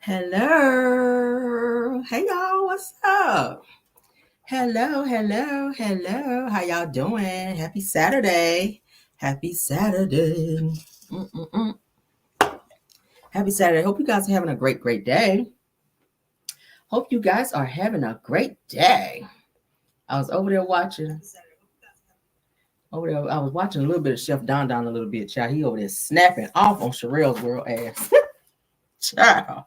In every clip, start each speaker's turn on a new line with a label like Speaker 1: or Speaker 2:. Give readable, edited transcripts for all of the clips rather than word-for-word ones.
Speaker 1: Hello. Hey y'all, what's up? Hello. How y'all doing? Happy Saturday. Happy Saturday. Mm-mm-mm. Happy Saturday. Hope you guys are having a great day. Hope you guys are having a great day. I was over there watching. I was watching a little bit of Chef Don a little bit, child. He over there snapping off on Sherelle's world ass. Child.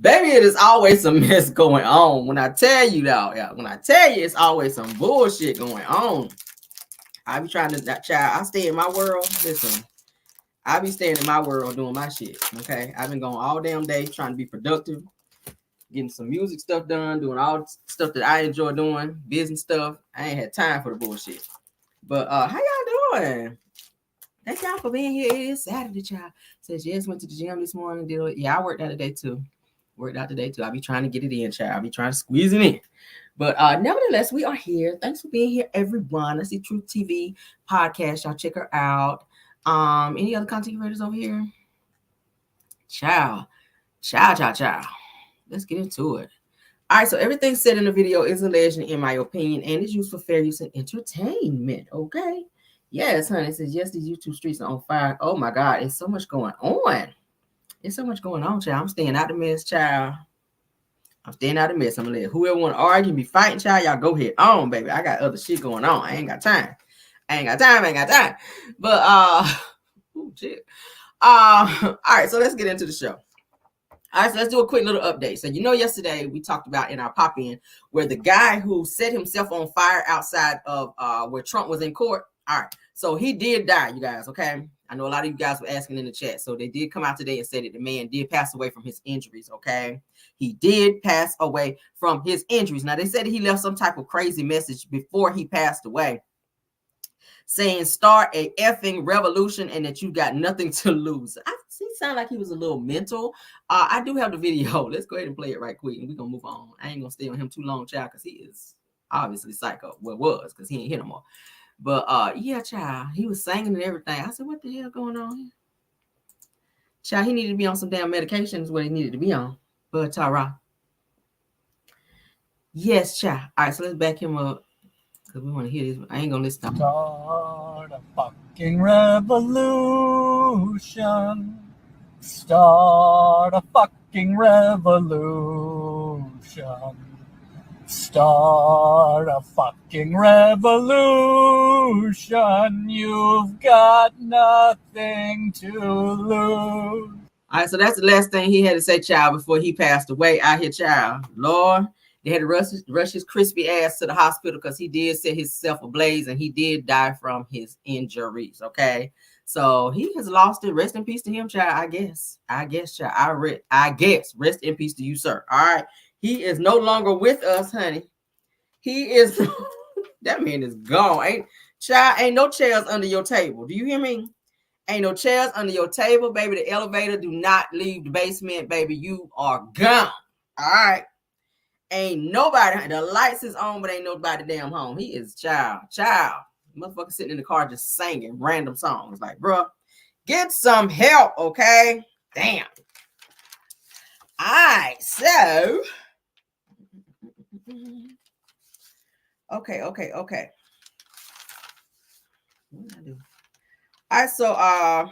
Speaker 1: Baby, it is always some mess going on. When I tell you that, yeah, when I tell you it's always some bullshit going on. I be trying to that child. I stay in my world. Listen, I be staying in my world doing my shit. Okay. I've been going all damn day trying to be productive, getting some music stuff done, doing all the stuff that I enjoy doing, business stuff. I ain't had time for the bullshit. But how y'all doing? Thank y'all for being here. It is Saturday, child. Says yes, went to the gym this morning. Did it. Yeah, I worked out today too. I be trying to get it in, child. I be trying to squeeze it in. But nevertheless, we are here. Thanks for being here, everyone. I see Truth TV podcast. Y'all check her out. Any other content creators over here? Ciao. Let's get into it. All right, so everything said in the video is alleged, in my opinion, and is used for fair use and entertainment. Okay. Yes, honey. It says yes, these YouTube streets are on fire. Oh my God, it's so much going on. It's so much going on, child. I'm staying out the mess, child. I'm staying out of the mess. I'm gonna let whoever want to argue, be fighting, child. Y'all go ahead on, baby. I got other shit going on. I ain't got time. But oh shit. All right, so let's get into the show. All right, so let's do a quick little update. So yesterday we talked about in our pop-in where the guy who set himself on fire outside of where Trump was in court. All right, so he did die, you guys. Okay, I know a lot of you guys were asking in the chat, so they did come out today and said that the man did pass away from his injuries. Okay, he did pass away from his injuries. Now they said that he left some type of crazy message before he passed away, saying start a effing revolution and that you got nothing to lose. He sounded like he was a little mental. I do have the video. Let's go ahead and play it right quick and we're gonna move on. I ain't gonna stay on him too long, child, because he is obviously psycho. Well, was because he ain't here no more. But yeah, child, he was singing and everything. I said, what the hell going on here? Child, he needed to be on some damn medication is what he needed to be on. But Tara. Yes, child. All right, so let's back him up. Because we want to hear this. I ain't gonna listen to him.
Speaker 2: Start a fucking revolution. Start a fucking revolution. Start a fucking revolution. You've got nothing to lose.
Speaker 1: All right, so that's the last thing he had to say, child, before he passed away out here, child. Lord, they had to rush his crispy ass to the hospital because he did set himself ablaze and he did die from his injuries. Okay, so he has lost it. Rest in peace to him, child. I guess, child. I guess. Rest in peace to you, sir. All right, he is no longer with us, honey. He is. That man is gone. Ain't no chairs under your table. Do you hear me? Ain't no chairs under your table, baby. The elevator do not leave the basement, baby. You are gone. All right. Ain't nobody. The lights is on, but ain't nobody damn home. He is child. Motherfucker sitting in the car just singing random songs. Like, bro, get some help, okay? Damn. All right, so. Okay. What did I do? All right, so I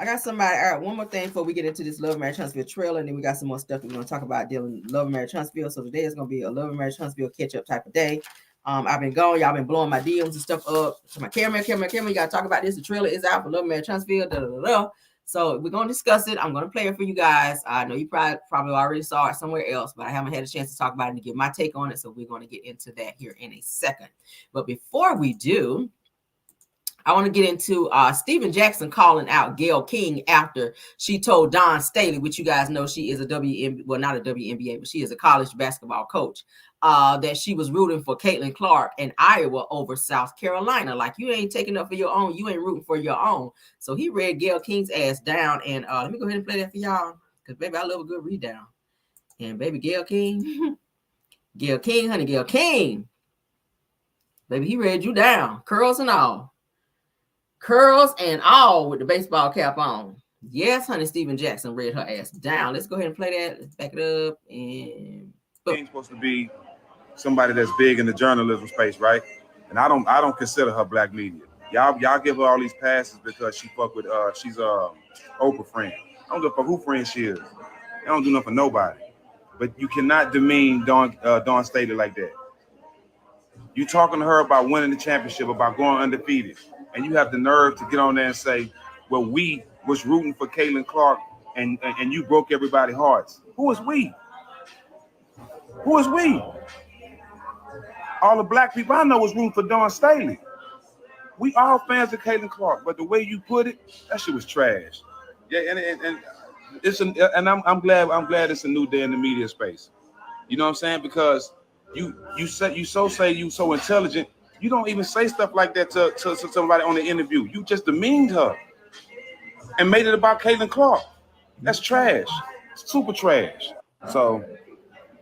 Speaker 1: got somebody. All right, one more thing before we get into this Love and Marriage Huntsville trailer, and then we got some more stuff that we're going to talk about dealing with Love and Marriage Huntsville. So today is going to be a Love and Marriage Huntsville catch-up type of day. I've been gone. Y'all been blowing my DMs and stuff up. So my camera, you got to talk about this. The trailer is out for Love and Marriage Huntsville. So we're going to discuss it. I'm going to play it for you guys. I know you probably already saw it somewhere else, but I haven't had a chance to talk about it and give my take on it. So we're going to get into that here in a second. But before we do, I want to get into Steven Jackson calling out Gayle King after she told Dawn Staley, which you guys know she is not a WNBA, but she is a college basketball coach, that she was rooting for Caitlin Clark in Iowa over South Carolina. Like, you ain't taking up for your own. You ain't rooting for your own. So he read Gayle King's ass down. And let me go ahead and play that for y'all because, baby, I love a good read down. And, baby, Gayle King, Gayle King, baby, he read you down, curls and all with the baseball cap on. Yes, honey, Steven Jackson read her ass down. Let's go ahead and play that. Let's back it up. And
Speaker 3: She's supposed to be somebody that's big in the journalism space, right? And I don't consider her black media. Y'all give her all these passes because she fuck with she's a Oprah friend. I don't know for who friend she is. I don't do nothing for nobody. But you cannot demean Dawn Staley like that. You talking to her about winning the championship, about going undefeated, and you have the nerve to get on there and say, "Well, we was rooting for Caitlin Clark, and you broke everybody's hearts." Who is we? Who is we? All the black people I know was rooting for Dawn Staley. We all fans of Caitlin Clark, but the way you put it, that shit was trash. Yeah, and it's and I'm glad it's a new day in the media space. You know what I'm saying? Because you so intelligent. You don't even say stuff like that to somebody on the interview. You just demeaned her and made it about Caitlin Clark. That's trash. Super trash. So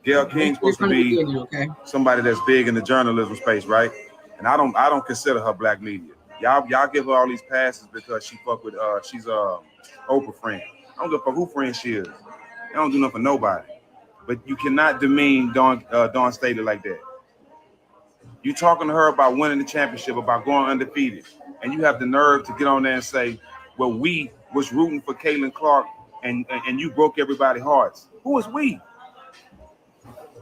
Speaker 3: Gayle King's supposed to be somebody that's big in the journalism space, right? And I don't consider her black media. Y'all give her all these passes because she fuck with she's a Oprah friend. I don't know for who friend she is. I don't do nothing for nobody. But you cannot demean Dawn Staley like that. You talking to her about winning the championship, about going undefeated, and you have the nerve to get on there and say, "Well, we was rooting for Caitlin Clark, and you broke everybody's hearts." Who is we?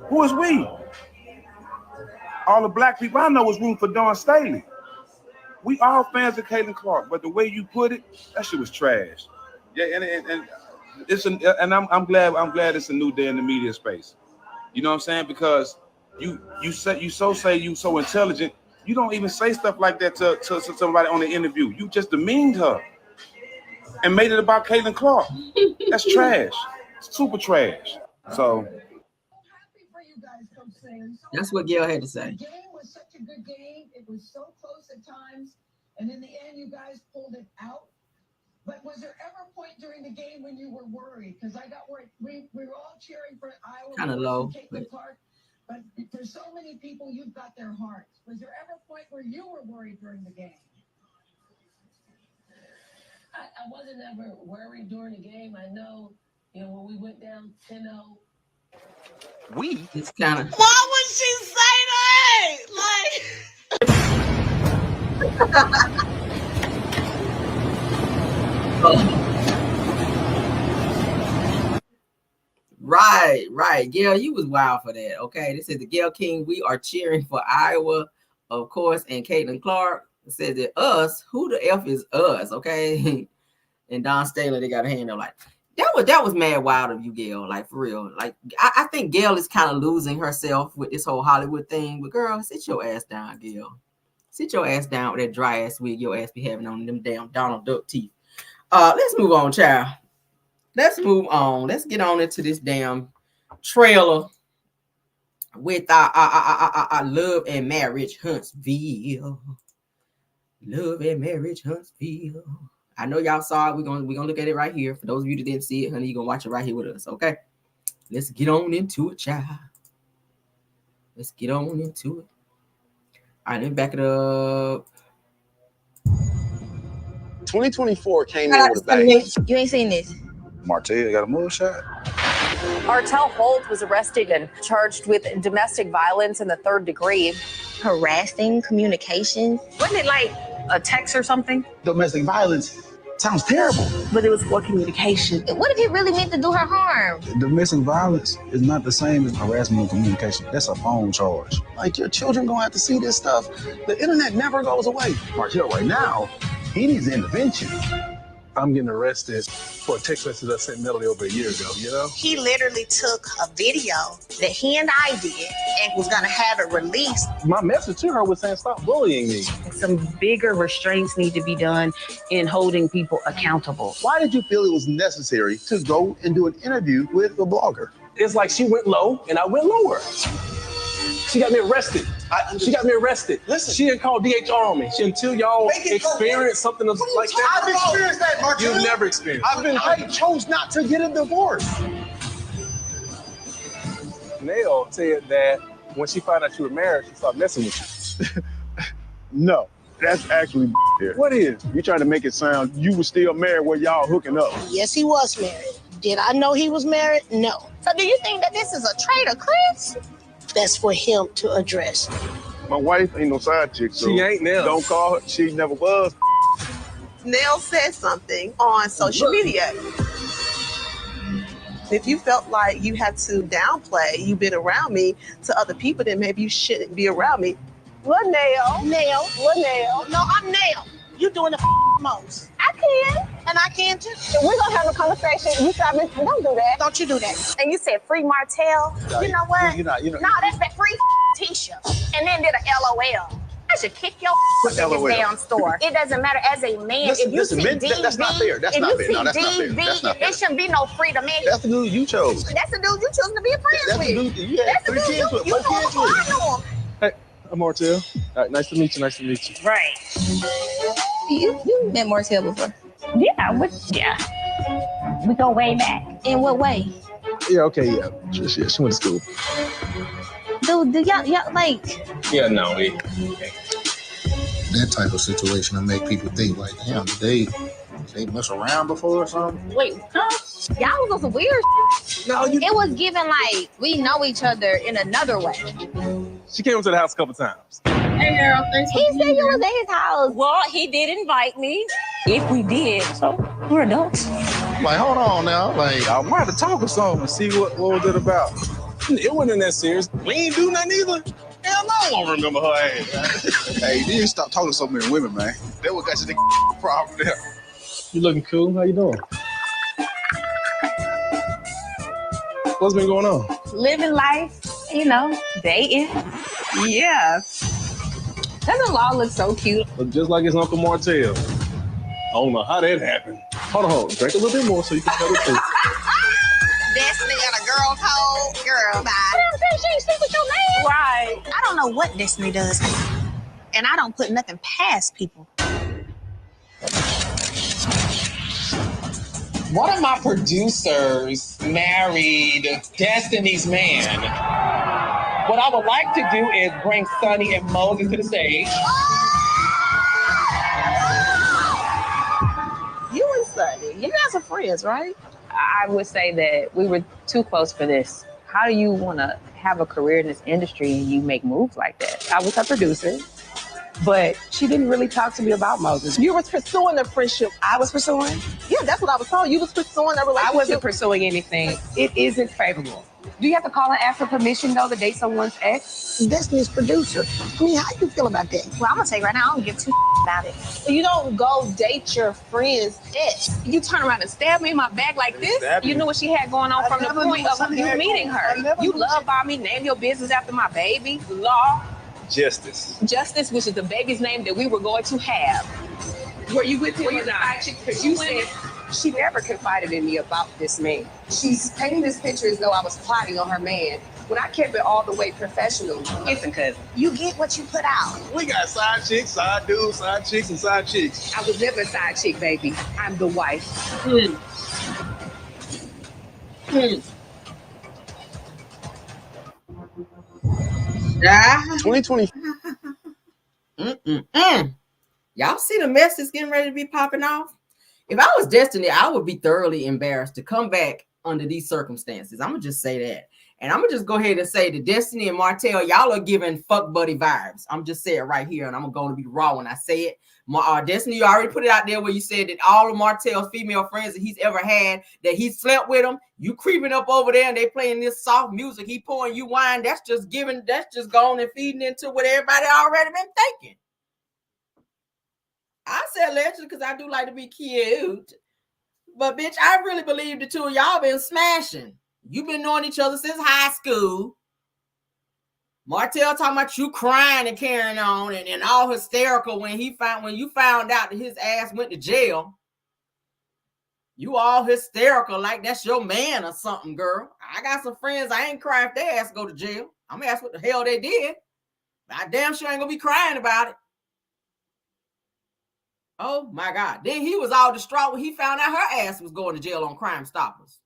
Speaker 3: Who is we? All the black people I know was rooting for Dawn Staley. We all fans of Caitlin Clark, but the way you put it, that shit was trash. Yeah, and it's I'm glad it's a new day in the media space. You know what I'm saying? Because you so intelligent. You don't even say stuff like that to somebody on the interview. You just demeaned her and made it about Caitlin Clark. That's trash. Super trash. So
Speaker 1: that's what Gayle had to say.
Speaker 4: The game was such a good game. It was so close at times. And in the end, you guys pulled it out. But was there ever a point during the game when you were worried? Because I got worried. We were all cheering for Iowa.
Speaker 1: Kind of low.
Speaker 4: Clark. But for so many people, you've got their hearts. Was there ever a point where you were worried during the game? I wasn't ever worried during the game. I know, when we went down 10-0.
Speaker 1: It's kind of.
Speaker 5: Why would she say that?
Speaker 1: Right. Gayle, you was wild for that. Okay. This is the Gayle King. We are cheering for Iowa, of course, and Caitlin Clark. It says that us, who the F is us, okay? And Dawn Staley, they got a hand up like that was mad wild of you, Gayle. Like, for real. Like, I think Gayle is kind of losing herself with this whole Hollywood thing. But girl, sit your ass down, Gayle. Sit your ass down with that dry ass wig your ass be having on them damn Donald Duck teeth. Let's move on, child. Let's move on. Let's get on into this damn trailer with our Love and Marriage Huntsville. Love and Marriage Huntsville. I know y'all saw it. We're gonna look at it right here. For those of you that didn't see it, honey, you're gonna watch it right here with us. Okay. Let's get on into it, child. Let's get on into it. All right, let me back it up.
Speaker 6: 2024 came in with a bang.
Speaker 5: You ain't seen this.
Speaker 6: Martell got a move shot.
Speaker 7: Martell Holt was arrested and charged with domestic violence in the 3rd degree.
Speaker 5: Harassing communications.
Speaker 7: Wasn't it like a text or something?
Speaker 8: Domestic violence sounds terrible.
Speaker 7: But it was for communication.
Speaker 5: What if he really meant to do her harm?
Speaker 8: Domestic violence is not the same as harassment of communication. That's a phone charge. Like, your children gonna have to see this stuff. The internet never goes away. Martell, right now, he needs intervention. I'm getting arrested for a text message I sent Melody over a year ago, you know?
Speaker 5: He literally took a video that he and I did and was gonna have it released.
Speaker 8: My message to her was saying, stop bullying me.
Speaker 7: Some bigger restraints need to be done in holding people accountable.
Speaker 8: Why did you feel it was necessary to go and do an interview with a blogger?
Speaker 9: It's like she went low and I went lower. She got me arrested. Listen. She didn't call DHR on me. Until y'all experience something like that.
Speaker 8: I've experienced that, Martell.
Speaker 9: You've never experienced it.
Speaker 8: I chose not to get a divorce.
Speaker 9: Nell said that when she found out you were married, she started messing with you.
Speaker 8: No. That's actually here.
Speaker 9: What is?
Speaker 8: You trying to make it sound you were still married while y'all hooking up.
Speaker 5: Yes, he was married. Did I know he was married? No. So do you think that this is a traitor, Chris? That's for him to address.
Speaker 8: My wife ain't no side chick, so
Speaker 9: She ain't now.
Speaker 8: don't call her. She never was.
Speaker 10: Nell said something on social media. If you felt like you had to downplay you been around me to other people, then maybe you shouldn't be around me. What Nell?
Speaker 5: Nail.
Speaker 10: What Nell?
Speaker 5: No, I'm Nail. You doing the most.
Speaker 10: I can.
Speaker 5: And I can too.
Speaker 10: If we're gonna have a conversation, you stop listening. Don't do that.
Speaker 5: Don't you do that.
Speaker 7: And you said free Martell.
Speaker 5: You know what?
Speaker 8: You know.
Speaker 5: No, that's that free t-shirt. And then did a LOL. I should kick your
Speaker 8: What
Speaker 5: in
Speaker 8: LOL?
Speaker 5: this damn store. It doesn't matter as a man.
Speaker 8: Listen,
Speaker 5: if you
Speaker 8: listen,
Speaker 5: see
Speaker 8: man,
Speaker 5: DV,
Speaker 8: that's not fair. That's
Speaker 5: if
Speaker 8: not
Speaker 5: you
Speaker 8: fair.
Speaker 5: see
Speaker 8: No, that's not fair.
Speaker 5: DV,
Speaker 8: That's not fair.
Speaker 5: it shouldn't be no freedom, man.
Speaker 8: That's the dude you chose.
Speaker 5: That's the dude you choose to be a friend
Speaker 8: That's the
Speaker 5: with.
Speaker 8: dude you had
Speaker 5: That's the
Speaker 8: 3
Speaker 5: dude
Speaker 8: kids with.
Speaker 5: you
Speaker 8: 4
Speaker 5: know him
Speaker 8: kids
Speaker 5: before
Speaker 8: with.
Speaker 5: I know him.
Speaker 9: Hey, I'm Martell. All right, nice to meet you. Nice to meet you.
Speaker 5: Right.
Speaker 11: You met Martell before?
Speaker 5: Yeah. We go way back.
Speaker 11: In what way?
Speaker 9: Yeah, okay, yeah. She went to school.
Speaker 11: Do y'all like?
Speaker 9: Yeah, no,
Speaker 6: That type of situation to make people think like, damn, did they mess around before or something?
Speaker 11: Wait, huh? Y'all was on some weird.
Speaker 9: No, you.
Speaker 11: It was given like we know each other in another way.
Speaker 9: She came to the house a couple times.
Speaker 11: Hey girl, thanks for being here. He said you was at his house.
Speaker 7: Well, he did invite me. If we did, so we're adults.
Speaker 6: Like, hold on now. Like,
Speaker 9: I might have to talk with someone and see what was it about. It wasn't that serious. We ain't do nothing either. Hell no, I don't remember her ass.
Speaker 6: hey, you need to stop talking to so many women, man. That what got you the problem there.
Speaker 9: You looking cool? How you doing? What's been going on?
Speaker 7: Living life, dating. Yeah. Doesn't Law look so cute?
Speaker 9: Look just like his Uncle Martell. I don't know how that happened. Hold on. Drink a little bit more so you can tell the truth.
Speaker 5: Destiny and a girl code. Girl, bye. She ain't sleep with your man.
Speaker 7: Right.
Speaker 5: I don't know what Destiny does. And I don't put nothing past people.
Speaker 12: One of my producers married Destiny's man. What I would like to do is bring Sunni and Moses to the stage.
Speaker 10: You and Sunni, you guys are friends, right?
Speaker 7: I would say that we were too close for this. How do you want to have a career in this industry and you make moves like that?
Speaker 10: I was her producer, but she didn't really talk to me about Moses. You were pursuing the friendship I was pursuing? Yeah, that's what I was told. You was pursuing a relationship.
Speaker 13: I wasn't pursuing anything. It isn't favorable. Do you have to call and ask for permission, though, to date someone's ex?
Speaker 5: Destiny's producer. I mean, how you feel about that? Well, I'm going to tell you right now, I don't give two about it.
Speaker 10: You don't go date your friend's ex.
Speaker 13: You turn around and stab me in my back like this? You knew what she had going on from the point of you meeting her. You love by me, name your business after my baby. Law.
Speaker 9: Justice.
Speaker 13: Justice, which is the baby's name that we were going to have. Were you with him or not? Because you said she never confided in me about this man. She's painting this picture as though I was plotting on her man, when I kept it all the way professional. Listen, cousin.
Speaker 5: You get what you put out.
Speaker 9: We got side chicks, side dudes, side chicks, and side chicks.
Speaker 13: I was never a side chick, baby. I'm the wife.
Speaker 1: Yeah.
Speaker 9: 2020.
Speaker 1: Y'all see the mess that's getting ready to be popping off? If I was Destiny, I would be thoroughly embarrassed to come back under these circumstances. I'm going to just say that. And I'm going to just go ahead and say that Destiny and Martell, y'all are giving fuck buddy vibes. I'm just saying it right here, and I'm going to be raw when I say it. Destiny, you already put it out there where you said that all of Martell's female friends that he's ever had, that he's slept with them, you creeping up over there and they playing this soft music, he pouring you wine, that's just going and feeding into what everybody already been thinking. I said allegedly because I do like to be cute. But bitch, I really believe the two of y'all been smashing. You've been knowing each other since high school. Martell talking about you crying and carrying on and all hysterical when you found out that his ass went to jail. You all hysterical like that's your man or something, girl. I got some friends, I ain't crying if their ass go to jail. I'm gonna ask what the hell they did. I damn sure ain't gonna be crying about it. Oh my God. Then he was all distraught when he found out her ass was going to jail on Crime Stoppers.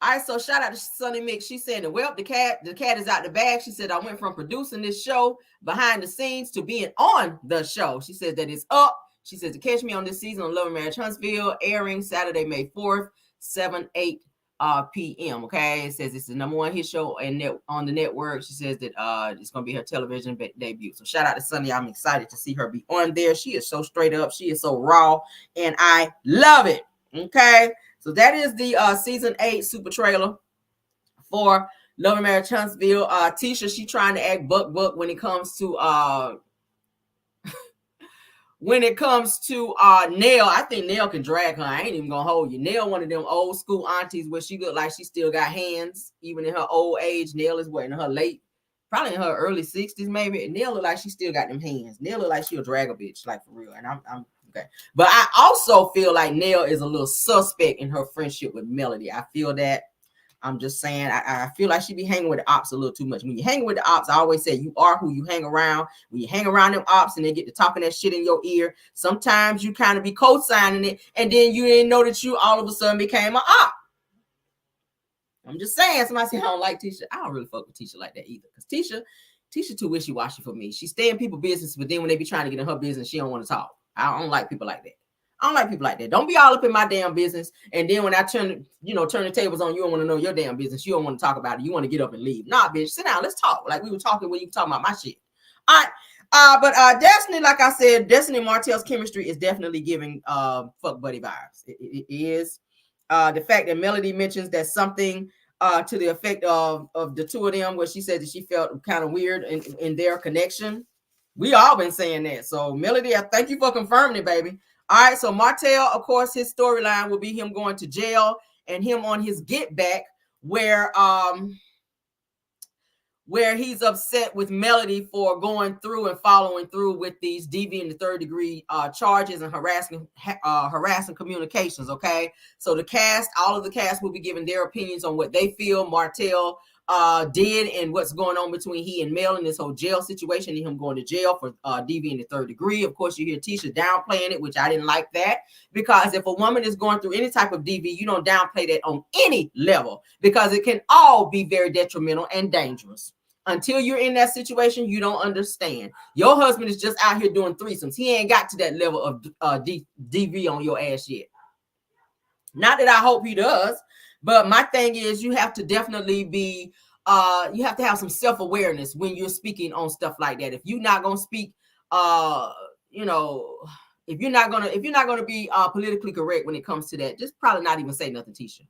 Speaker 1: All right, so shout out to Sunni Mix. She said, well, the cat is out the bag. She said, I went from producing this show behind the scenes to being on the show. She said that it's up. She says to catch me on this season on Love and Marriage Huntsville, airing Saturday, May 4th, 7-8 p.m. Okay, it says it's the #1 hit show and on the network. She says that it's gonna be her television debut. So shout out to Sunni. I'm excited to see her be on there. She is so straight up. She is so raw, and I love it. Okay. So that is the season 8 super trailer for Love and Marriage Huntsville. Tisha, she trying to act buck when it comes to Nell. I think Nell can drag her. I ain't even gonna hold you. Nell, one of them old school aunties where she look like she still got hands, even in her old age. Nell is what, in her probably in her early 60s, maybe. And Nell look like she still got them hands. Nell look like she'll drag a bitch, like for real. And I'm okay. But I also feel like Nell is a little suspect in her friendship with Melody. I feel that. I'm just saying, I feel like she be hanging with the ops a little too much. When you hang with the ops, I always say you are who you hang around. When you hang around them ops and they get to talking that shit in your ear, sometimes you kind of be co-signing it, and then you didn't know that you all of a sudden became an op. I'm just saying, somebody say I don't like Tisha. I don't really fuck with Tisha like that either. Because Tisha too wishy-washy for me. She stay in people's business, but then when they be trying to get in her business, she don't want to talk. I don't like people like that. I don't like people like that. Don't be all up in my damn business. And then when I turn the tables on you, don't want to know your damn business. You don't want to talk about it. You want to get up and leave. Nah, bitch, sit down. Let's talk. Like we were talking when you were talking about my shit. All right. But Destiny, like I said, Destiny and Martell's chemistry is definitely giving fuck buddy vibes. It is. The fact that Melody mentions that something to the effect of the two of them, where she said that she felt kind of weird in their connection. We all been saying that. So Melody, I thank you for confirming it, baby. All right, so Martell, of course, his storyline will be him going to jail and him on his get back, where he's upset with Melody for going through and following through with these DV and the third degree charges and harassing communications. Okay, so all of the cast will be giving their opinions on what they feel Martell did and what's going on between he and Mel in this whole jail situation and him going to jail for DV in the third degree. Of course, you hear Tisha downplaying it, which I didn't like that, because if a woman is going through any type of DV, you don't downplay that on any level, because it can all be very detrimental and dangerous. Until you're in that situation, you don't understand. Your husband is just out here doing threesomes. He ain't got to that level of DV on your ass yet. Not that I hope he does. But my thing is, you have to definitely be, you have to have some self-awareness when you're speaking on stuff like that. If you're not going to speak, if you're not going to be politically correct when it comes to that, just probably not even say nothing, Tisha.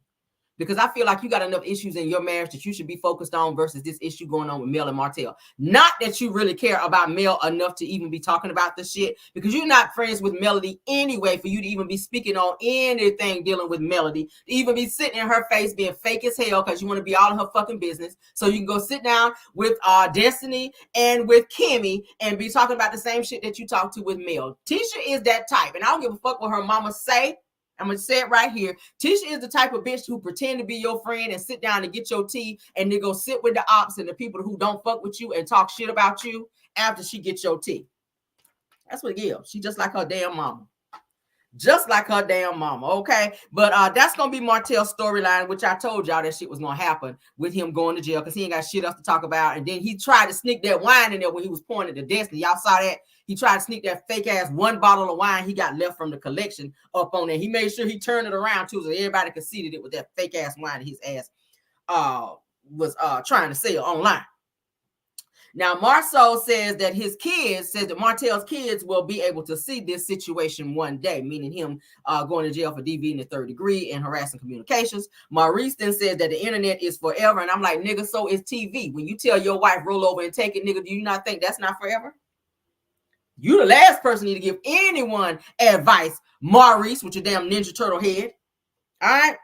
Speaker 1: Because I feel like you got enough issues in your marriage that you should be focused on versus this issue going on with Mel and Martell. Not that you really care about Mel enough to even be talking about this shit, because you're not friends with Melody anyway for you to even be speaking on anything dealing with Melody, to even be sitting in her face being fake as hell because you want to be all in her fucking business. So you can go sit down with Destiny and with Kimmy and be talking about the same shit that you talk to with Mel. Tisha is that type, and I don't give a fuck what her mama say. I'm going to say it right here. Tisha is the type of bitch who pretend to be your friend and sit down and get your tea and then go sit with the ops and the people who don't fuck with you and talk shit about you after she gets your tea. That's what it is. She just like her damn mama. Just like her damn mama, okay? But that's going to be Martell's storyline, which I told y'all that shit was going to happen with him going to jail because he ain't got shit else to talk about. And then he tried to sneak that wine in there when he was pointing to Destiny. Y'all saw that? He tried to sneak that fake-ass one bottle of wine he got left from the collection up on there. He made sure he turned it around, too, so everybody could see that it was that fake-ass wine that his ass was trying to sell online. Now, Marceau says that Martell's kids will be able to see this situation one day, meaning him going to jail for DV in the third degree and harassing communications. Maurice then says that the internet is forever. And I'm like, nigga, so is TV. When you tell your wife, roll over and take it, nigga, do you not think that's not forever? You the last person need to give anyone advice, Maurice, with your damn Ninja Turtle head. All right.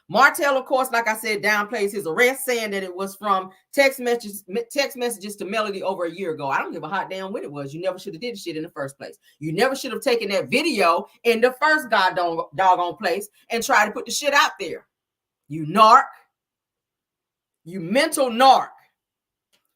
Speaker 1: Martell, of course, like I said, downplays his arrest, saying that it was from text messages to Melody over a year ago. I don't give a hot damn what it was. You never should have did shit in the first place. You never should have taken that video in the first doggone place and tried to put the shit out there. You narc. You mental narc.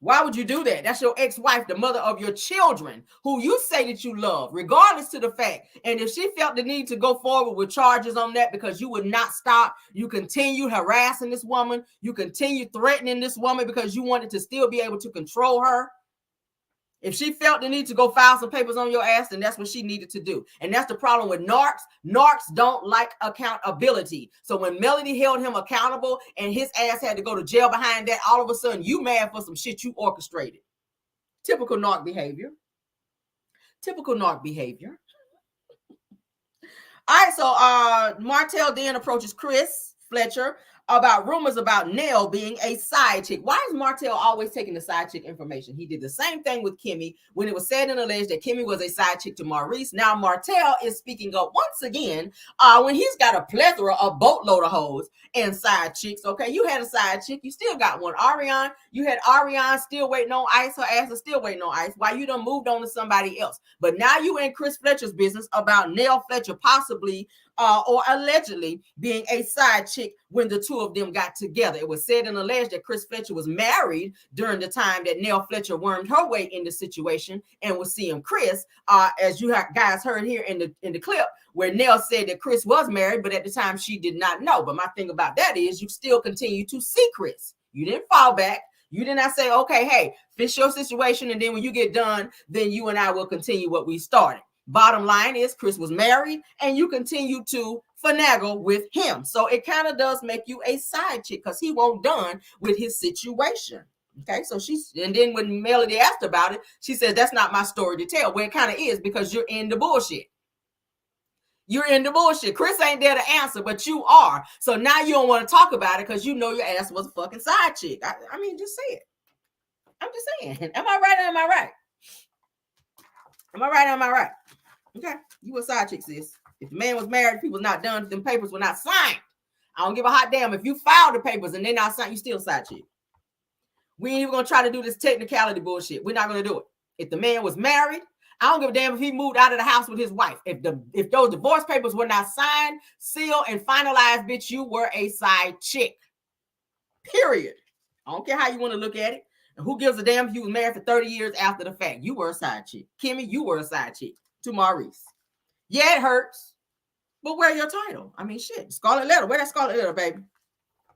Speaker 1: Why would you do that? That's your ex-wife, the mother of your children, who you say that you love, regardless to the fact. And if she felt the need to go forward with charges on that because you would not stop, you continue harassing this woman, you continue threatening this woman because you wanted to still be able to control her. If she felt the need to go file some papers on your ass, then that's what she needed to do. And that's the problem with narcs. Narcs don't like accountability. So when Melody held him accountable and his ass had to go to jail behind that, all of a sudden you mad for some shit you orchestrated. Typical narc behavior. Typical narc behavior. All right, so Martell then approaches Chris Fletcher about rumors about Nell being a side chick. Why is Martell always taking the side chick information? He did the same thing with Kimmy when it was said and alleged that Kimmy was a side chick to Maurice. Now Martell is speaking up once again when he's got a plethora of boatload of hoes and side chicks. Okay, you had a side chick, you still got one. Ariane, you had Ariane still waiting on ice. Her ass is still waiting on ice. Why you done moved on to somebody else? But now you in Chris Fletcher's business about Nell Fletcher possibly or allegedly being a side chick when the two of them got together. It was said and alleged that Chris Fletcher was married during the time that Nell Fletcher wormed her way in the situation and was seeing Chris, as you guys heard here in the clip, where Nell said that Chris was married, but at the time she did not know. But my thing about that is you still continue to see Chris. You didn't fall back. You did not say, okay, hey, fix your situation, and then when you get done, then you and I will continue what we started. Bottom line is Chris was married and you continue to finagle with him. So it kind of does make you a side chick because he won't done with his situation. Okay, so and then when Melody asked about it, she said, that's not my story to tell. Well, it kind of is because you're in the bullshit. You're in the bullshit. Chris ain't there to answer, but you are. So now you don't want to talk about it because you know your ass was a fucking side chick. I mean, just say it. I'm just saying. Am I right or am I right? Am I right or am I right? Okay, you a side chick, sis. If the man was married, if he was not done, if them papers were not signed, I don't give a hot damn. If you filed the papers and they're not signed, you still a side chick. We ain't even gonna try to do this technicality bullshit. We're not gonna do it. If the man was married, I don't give a damn if he moved out of the house with his wife. If those divorce papers were not signed, sealed, and finalized, bitch, you were a side chick. Period. I don't care how you want to look at it. And who gives a damn if you was married for 30 years after the fact? You were a side chick. Kimmy, you were a side chick to Maurice. Yeah, it hurts, but wear your title. I mean, shit, scarlet letter. Wear that scarlet letter, baby.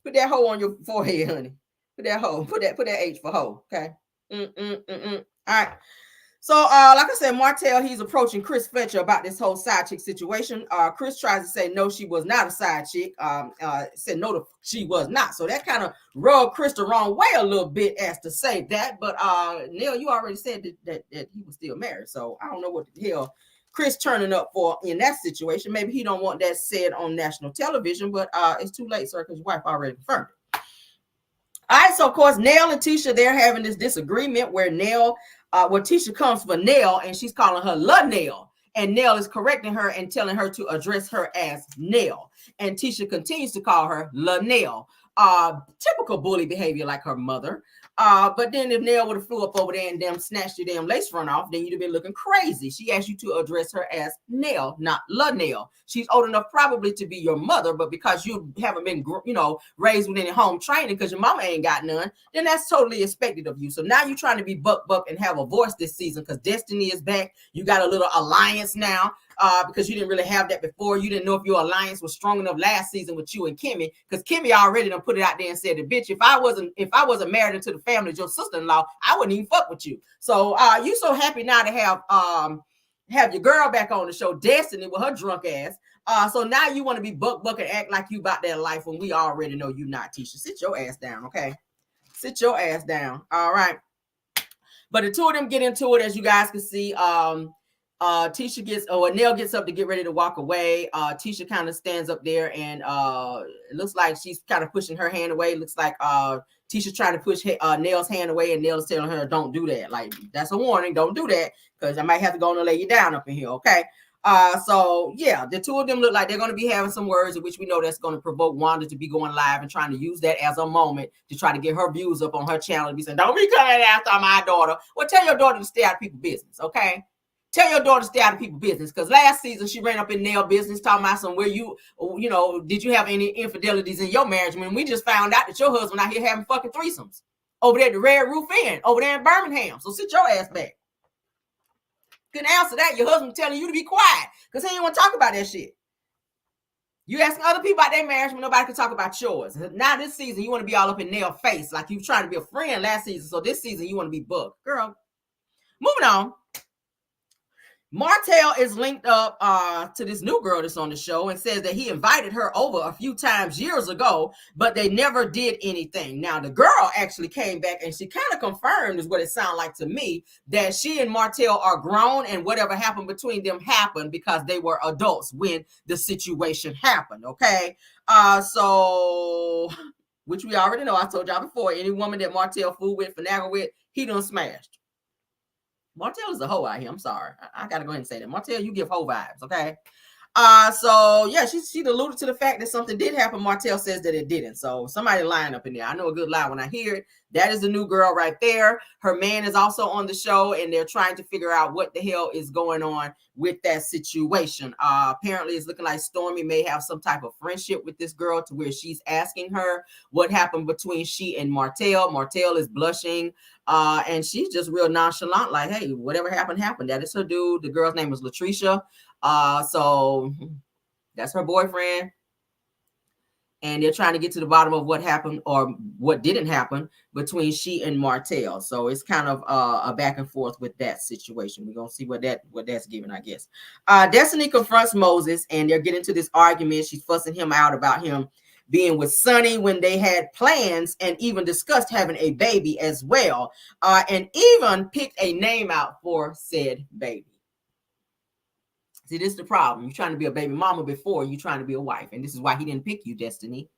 Speaker 1: Put that hoe on your forehead, honey. Put that hoe. Put that H for hoe. Okay. All right. So, like I said, Martell, he's approaching Chris Fletcher about this whole side chick situation. Chris tries to say no, she was not a side chick. Said no, she was not. So that kind of rubbed Chris the wrong way a little bit as to say that. But Neil, you already said that he was still married. So I don't know what the hell Chris turning up for in that situation. Maybe he don't want that said on national television, but it's too late, sir, because your wife already confirmed it. All right, so of course, Nell and Tisha, they're having this disagreement where Tisha comes for Nell and she's calling her La Nell. And Nell is correcting her and telling her to address her as Nell. And Tisha continues to call her La Nell. Typical bully behavior like her mother. But then if Nell would have flew up over there and damn snatched your damn lace front off, then you'd have been looking crazy. She asked you to address her as Nell, not La Nell. She's old enough probably to be your mother, but because you haven't been, raised with any home training because your mama ain't got none, then that's totally expected of you. So now you're trying to be buck and have a voice this season because Destiny is back. You got a little alliance now. Because you didn't really have that before. You didn't know if your alliance was strong enough last season with you and Kimmy, because Kimmy already done put it out there and said that, bitch, if I wasn't married into the family of your sister-in-law, I wouldn't even fuck with you. So you so happy now to have your girl back on the show, Destiny, with her drunk ass. So now you want to be buck and act like you about that life when we already know you not, Tisha. Sit your ass down, okay? Sit your ass down. All right. But the two of them get into it, as you guys can see. Nell gets up to get ready to walk away. Tisha kind of stands up there and it looks like she's kind of pushing her hand away. It looks like Tisha's trying to push Nell's hand away, and Nell's telling her, don't do that. Like, that's a warning. Don't do that because I might have to go and lay you down up in here, okay? So yeah, the two of them look like they're going to be having some words in which we know that's going to provoke Wanda to be going live and trying to use that as a moment to try to get her views up on her channel and be saying, don't be coming after my daughter. Well, tell your daughter to stay out of people's business, okay? Tell your daughter to stay out of people's business, because last season she ran up in Nell business talking about somewhere did you have any infidelities in your marriage? When we just found out that your husband out here having fucking threesomes. over there at the Red Roof Inn, over there in Birmingham. So sit your ass back. Couldn't answer that. Your husband telling you to be quiet because he didn't want to talk about that shit. You asking other people about their marriage, but nobody can talk about yours. Now this season, you want to be all up in their face like you trying to be a friend last season. So this season, you want to be booked. Girl, moving on. Martell is linked up to this new girl that's on the show and says that he invited her over a few times years ago, but they never did anything. Now, the girl actually came back and she kind of confirmed, is what it sounded like to me, that she and Martell are grown and whatever happened between them happened because they were adults when the situation happened, okay? So, which we already know, I told y'all before, any woman that Martell fooled with, finagled with, he done smashed. Martell is a hoe out here. I'm sorry. I gotta go ahead and say that. Martell, you give hoe vibes, okay? So yeah, she alluded to the fact that something did happen. Martell says that it didn't. So somebody lying up in there. I know a good lie when I hear it. That is the new girl right there. Her man is also on the show, and they're trying to figure out what the hell is going on with that situation. Apparently, it's looking like Stormy may have some type of friendship with this girl to where she's asking her what happened between she and Martell. Martell is blushing, and she's just real nonchalant, like, hey, whatever happened, happened. That is her dude. The girl's name is Latricia. So that's her boyfriend. And they're trying to get to the bottom of what happened or what didn't happen between she and Martell. So it's kind of a back and forth with that situation. We're gonna see what that's giving, I guess. Destiny confronts Moses, and they're getting to this argument. She's fussing him out about him being with Sunni when they had plans and even discussed having a baby as well, and even picked a name out for said baby. See, this is the problem. You're trying to be a baby mama before you're trying to be a wife. And this is why he didn't pick you, Destiny.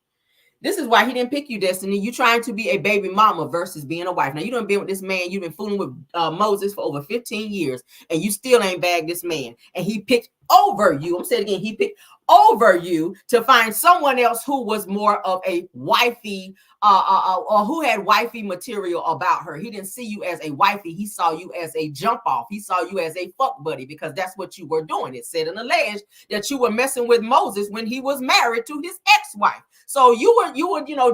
Speaker 1: This is why he didn't pick you, Destiny. You're trying to be a baby mama versus being a wife. Now, you done been with this man. You've been fooling with Moses for over 15 years, and you still ain't bagged this man. And he picked over you. I'm saying it again. He picked over you to find someone else who was more of a wifey or who had wifey material about her. He didn't see you as a wifey. He saw you as a jump off. He saw you as a fuck buddy because that's what you were doing. It said and alleged that you were messing with Moses when he was married to his ex-wife. So you were,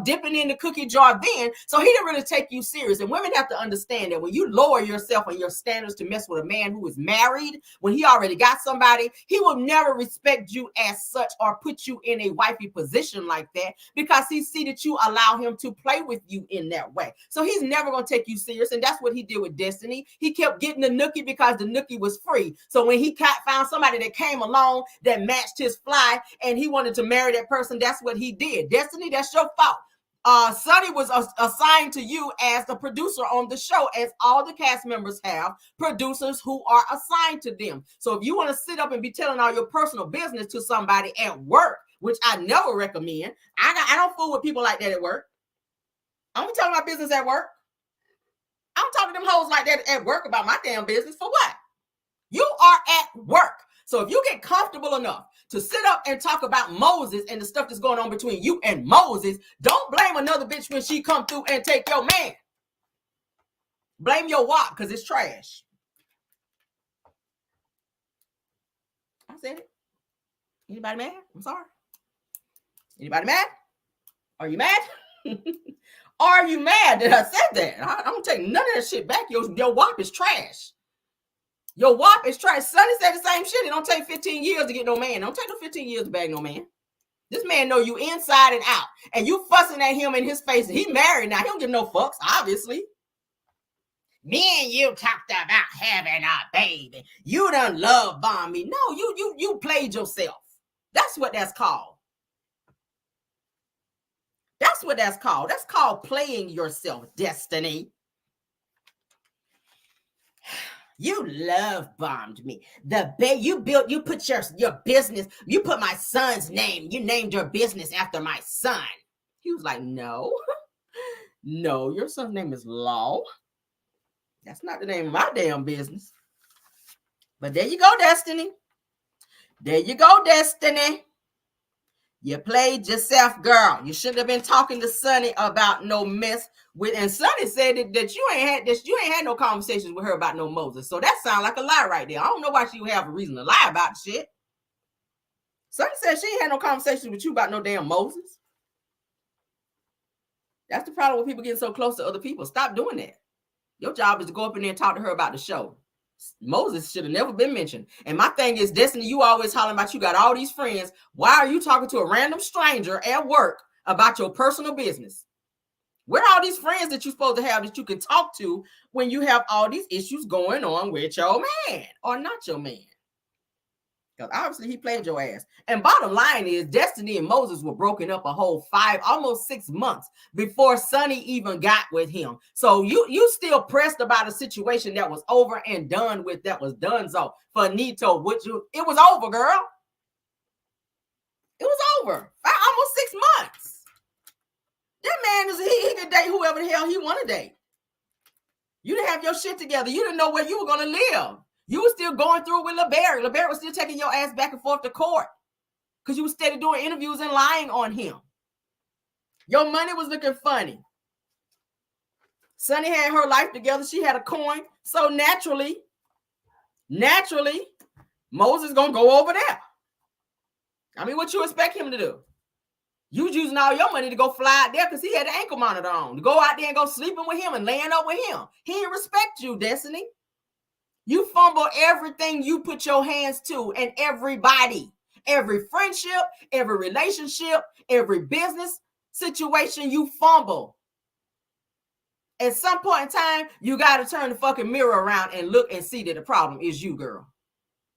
Speaker 1: dipping in the cookie jar then. So he didn't really take you serious. And women have to understand that when you lower yourself and your standards to mess with a man who is married, when he already got somebody, he will never respect you as such or put you in a wifey position like that because he see that you allow him to play with you in that way. So he's never going to take you serious. And that's what he did with Destiny. He kept getting the nookie because the nookie was free. So when he found somebody that came along that matched his fly and he wanted to marry that person, that's what he did. Destiny, that's your fault. Sunni was assigned to you as the producer on the show, as all the cast members have producers who are assigned to them. So if you want to sit up and be telling all your personal business to somebody at work, which I never recommend, I don't fool with people like that at work. I'm gonna tell my business at work. I don't talk to them hoes like that at work about my damn business. For what? You are at work. So if you get comfortable enough to sit up and talk about Moses and the stuff that's going on between you and Moses, don't blame another bitch when she come through and take your man. Blame your wop because it's trash. I said it. Anybody mad? I'm sorry. Anybody mad? Are you mad? Are you mad that I said that? I don't take none of that shit back. Your wop is trash. Your wop is trash. Sunni said the same shit. It don't take 15 years to get no man. Don't take no 15 years to bag no man. This man know you inside and out. And you fussing at him in his face. He married now. He don't give no fucks, obviously. Me and you talked about having a baby. You done love bomb me. No, you played yourself. That's what that's called. That's what that's called. That's called playing yourself, Destiny. You love bombed me. You put your business, you put my son's name, you named your business after my son. He was like, no, your son's name is Law. That's not the name of my damn business. But there you go, Destiny. There you go, Destiny. You played yourself, girl. You shouldn't have been talking to Sunni about no mess with. And Sunni said that you ain't had no conversations with her about no Moses. So that sounds like a lie right there. I don't know why she would have a reason to lie about shit. Sunni said she ain't had no conversations with you about no damn Moses. That's the problem with people getting so close to other people. Stop doing that. Your job is to go up in there and talk to her about the show. Moses should have never been mentioned. And my thing is, Destiny, you always hollering about you got all these friends. Why are you talking to a random stranger at work about your personal business? Where are all these friends that you're supposed to have that you can talk to when you have all these issues going on with your man or not your man? Because obviously he played your ass. And bottom line is, Destiny and Moses were broken up a whole 5, almost 6 months before Sunni even got with him. So you still pressed about a situation that was over and done with, that was done. So finito, it was over, girl. It was over. Almost 6 months. That man he could date whoever the hell he want to date. You didn't have your shit together. You didn't know where you were going to live. You were still going through with LeBarry. LeBarry was still taking your ass back and forth to court because you were steady doing interviews and lying on him. Your money was looking funny. Sunni had her life together. She had a coin. So naturally, Moses going to go over there. I mean, what you expect him to do? You was using all your money to go fly out there because he had the ankle monitor on. To go out there and go sleeping with him and laying up with him. He didn't respect you, Destiny. You fumble everything you put your hands to, and everybody, every friendship, every relationship, every business situation, you fumble. At some point in time, you got to turn the fucking mirror around and look and see that the problem is you, girl.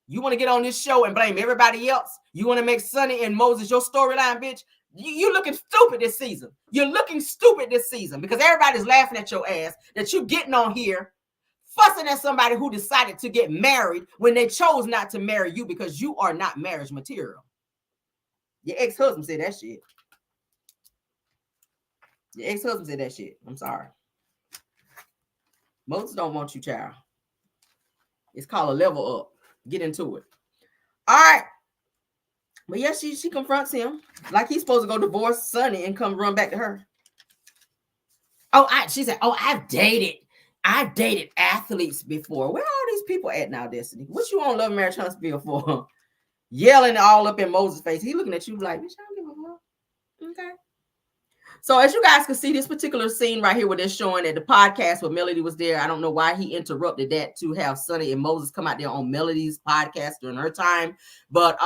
Speaker 1: You want to get on this show and blame everybody else? You want to make Sunni and Moses your storyline, bitch? You looking stupid this season. You're looking stupid this season because everybody's laughing at your ass that you getting on here fussing at somebody who decided to get married when they chose not to marry you because you are not marriage material. Your ex-husband said that shit. Your ex-husband said that shit. I'm sorry. Most don't want you, child. It's called a level up. Get into it. All right. But yeah, she confronts him like he's supposed to go divorce Sunni and come run back to her. She said, I've dated athletes before. Where are all these people at now, Destiny? What you on Love and Marriage Huntsville for? Yelling all up in Moses' face. He looking at you like, bitch, I don't give a fuck. Okay. So as you guys can see, this particular scene right here where they're showing at the podcast where Melody was there. I don't know why he interrupted that to have Sunni and Moses come out there on Melody's podcast during her time. But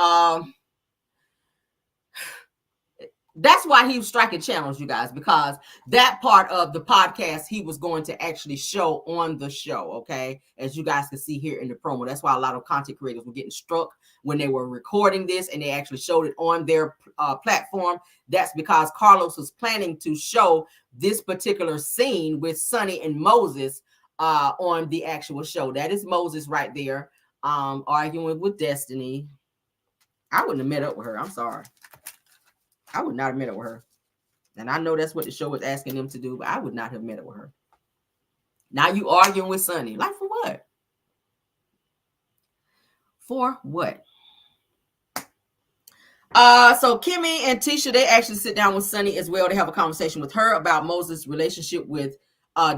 Speaker 1: that's why he was striking channels, you guys, because that part of the podcast he was going to actually show on the show, okay? As you guys can see here in the promo. That's why a lot of content creators were getting struck when they were recording this and they actually showed it on their platform. That's because Carlos was planning to show this particular scene with Sunni and Moses on the actual show. That is Moses right there arguing with Destiny. I wouldn't have met up with her. I'm sorry. I would not have met up with her. And I know that's what the show was asking them to do, but I would not have met up with her. Now you arguing with Sunni. Like for what? For what? So Kimmy and Tisha, they actually sit down with Sunni as well to have a conversation with her about Moses' relationship with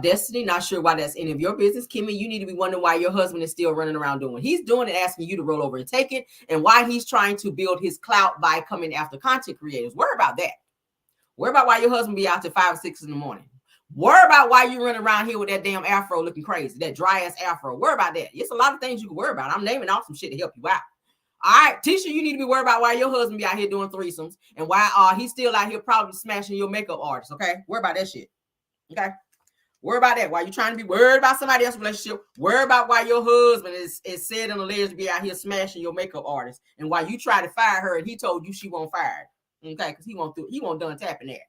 Speaker 1: Destiny. Not sure why that's any of your business. Kimmy, you need to be wondering why your husband is still running around doing what he's doing and asking you to roll over and take it, and why he's trying to build his clout by coming after content creators. Worry about that. Worry about why your husband be out till 5 or 6 in the morning. Worry about why you running around here with that damn afro looking crazy, that dry ass afro. Worry about that. It's a lot of things you can worry about. I'm naming off some shit to help you out. All right, Tisha, you need to be worried about why your husband be out here doing threesomes and why he's still out here probably smashing your makeup artist. Okay, worry about that shit. Okay. Worry about that. Why you trying to be worried about somebody else's relationship? Worry about why your husband is said and alleged to be out here smashing your makeup artist, and why you try to fire her and he told you she won't fire. Okay, because he won't done tapping that.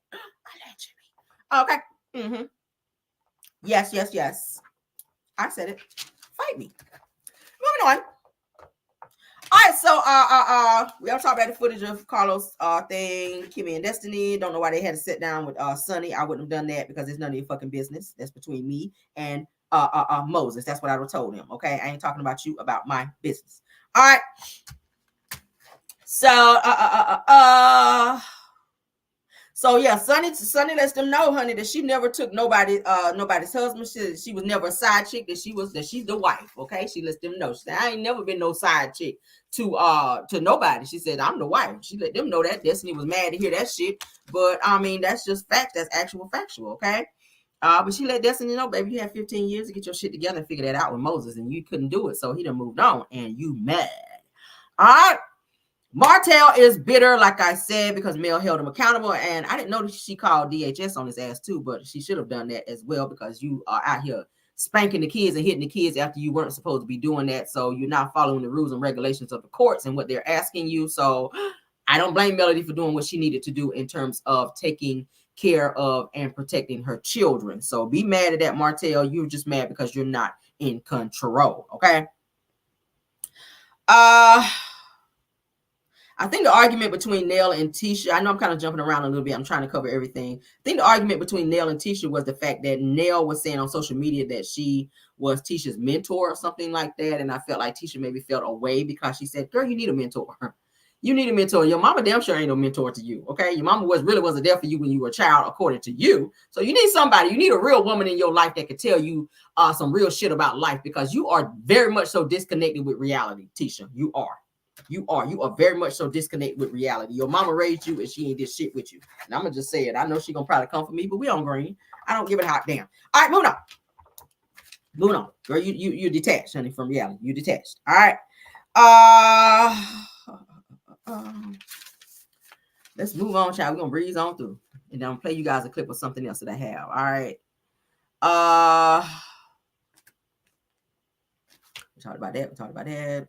Speaker 1: Okay. Mm-hmm. Yes. I said it. Fight me. Moving on. All right, so we all talk about the footage of Carlos thing, Kimmy and Destiny. Don't know why they had to sit down with Sunni. I wouldn't have done that because it's none of your fucking business. That's between me and Moses. That's what I would have told him. Okay, I ain't talking about you, about my business. All right. So So yeah, Sunni lets them know, honey, that she never took nobody's husband. She was never a side chick. That she's the wife. Okay, she lets them know. She said, I ain't never been no side chick to nobody. She said, I'm the wife. She let them know that. Destiny was mad to hear that shit, but I mean that's just fact. That's actual factual. Okay. But she let Destiny know, baby, you had 15 years to get your shit together and figure that out with Moses, and you couldn't do it. So he done moved on, and you mad. All right. Martell is bitter, like I said, because Mel held him accountable. And I didn't notice she called DHS on his ass too, but she should have done that as well, because you are out here spanking the kids and hitting the kids after you weren't supposed to be doing that. So you're not following the rules and regulations of the courts and what they're asking you. So I don't blame Melody for doing what she needed to do in terms of taking care of and protecting her children. So be mad at that, Martell. You're just mad because you're not in control. Okay. I think the argument between Nell and Tisha, I know I'm kind of jumping around a little bit. I'm trying to cover everything. I think the argument between Nell and Tisha was the fact that Nell was saying on social media that she was Tisha's mentor or something like that. And I felt like Tisha maybe felt away because she said, girl, you need a mentor. You need a mentor. Your mama damn sure ain't no mentor to you. Okay. Your mama really wasn't there for you when you were a child, according to you. So you need somebody. You need a real woman in your life that could tell you some real shit about life, because you are very much so disconnected with reality, Tisha. You are very much so disconnected with reality. Your mama raised you and she ain't did shit with you. And I'm gonna just say it. I know she gonna probably come for me, but we on green. I don't give it a hot damn. All right, moving on. Girl, you detached, honey, from reality. You detached. All right. Let's move on, child. We're gonna breeze on through, and then I'm gonna play you guys a clip of something else that I have. All right. We talked about that. Yeah, we talked about that.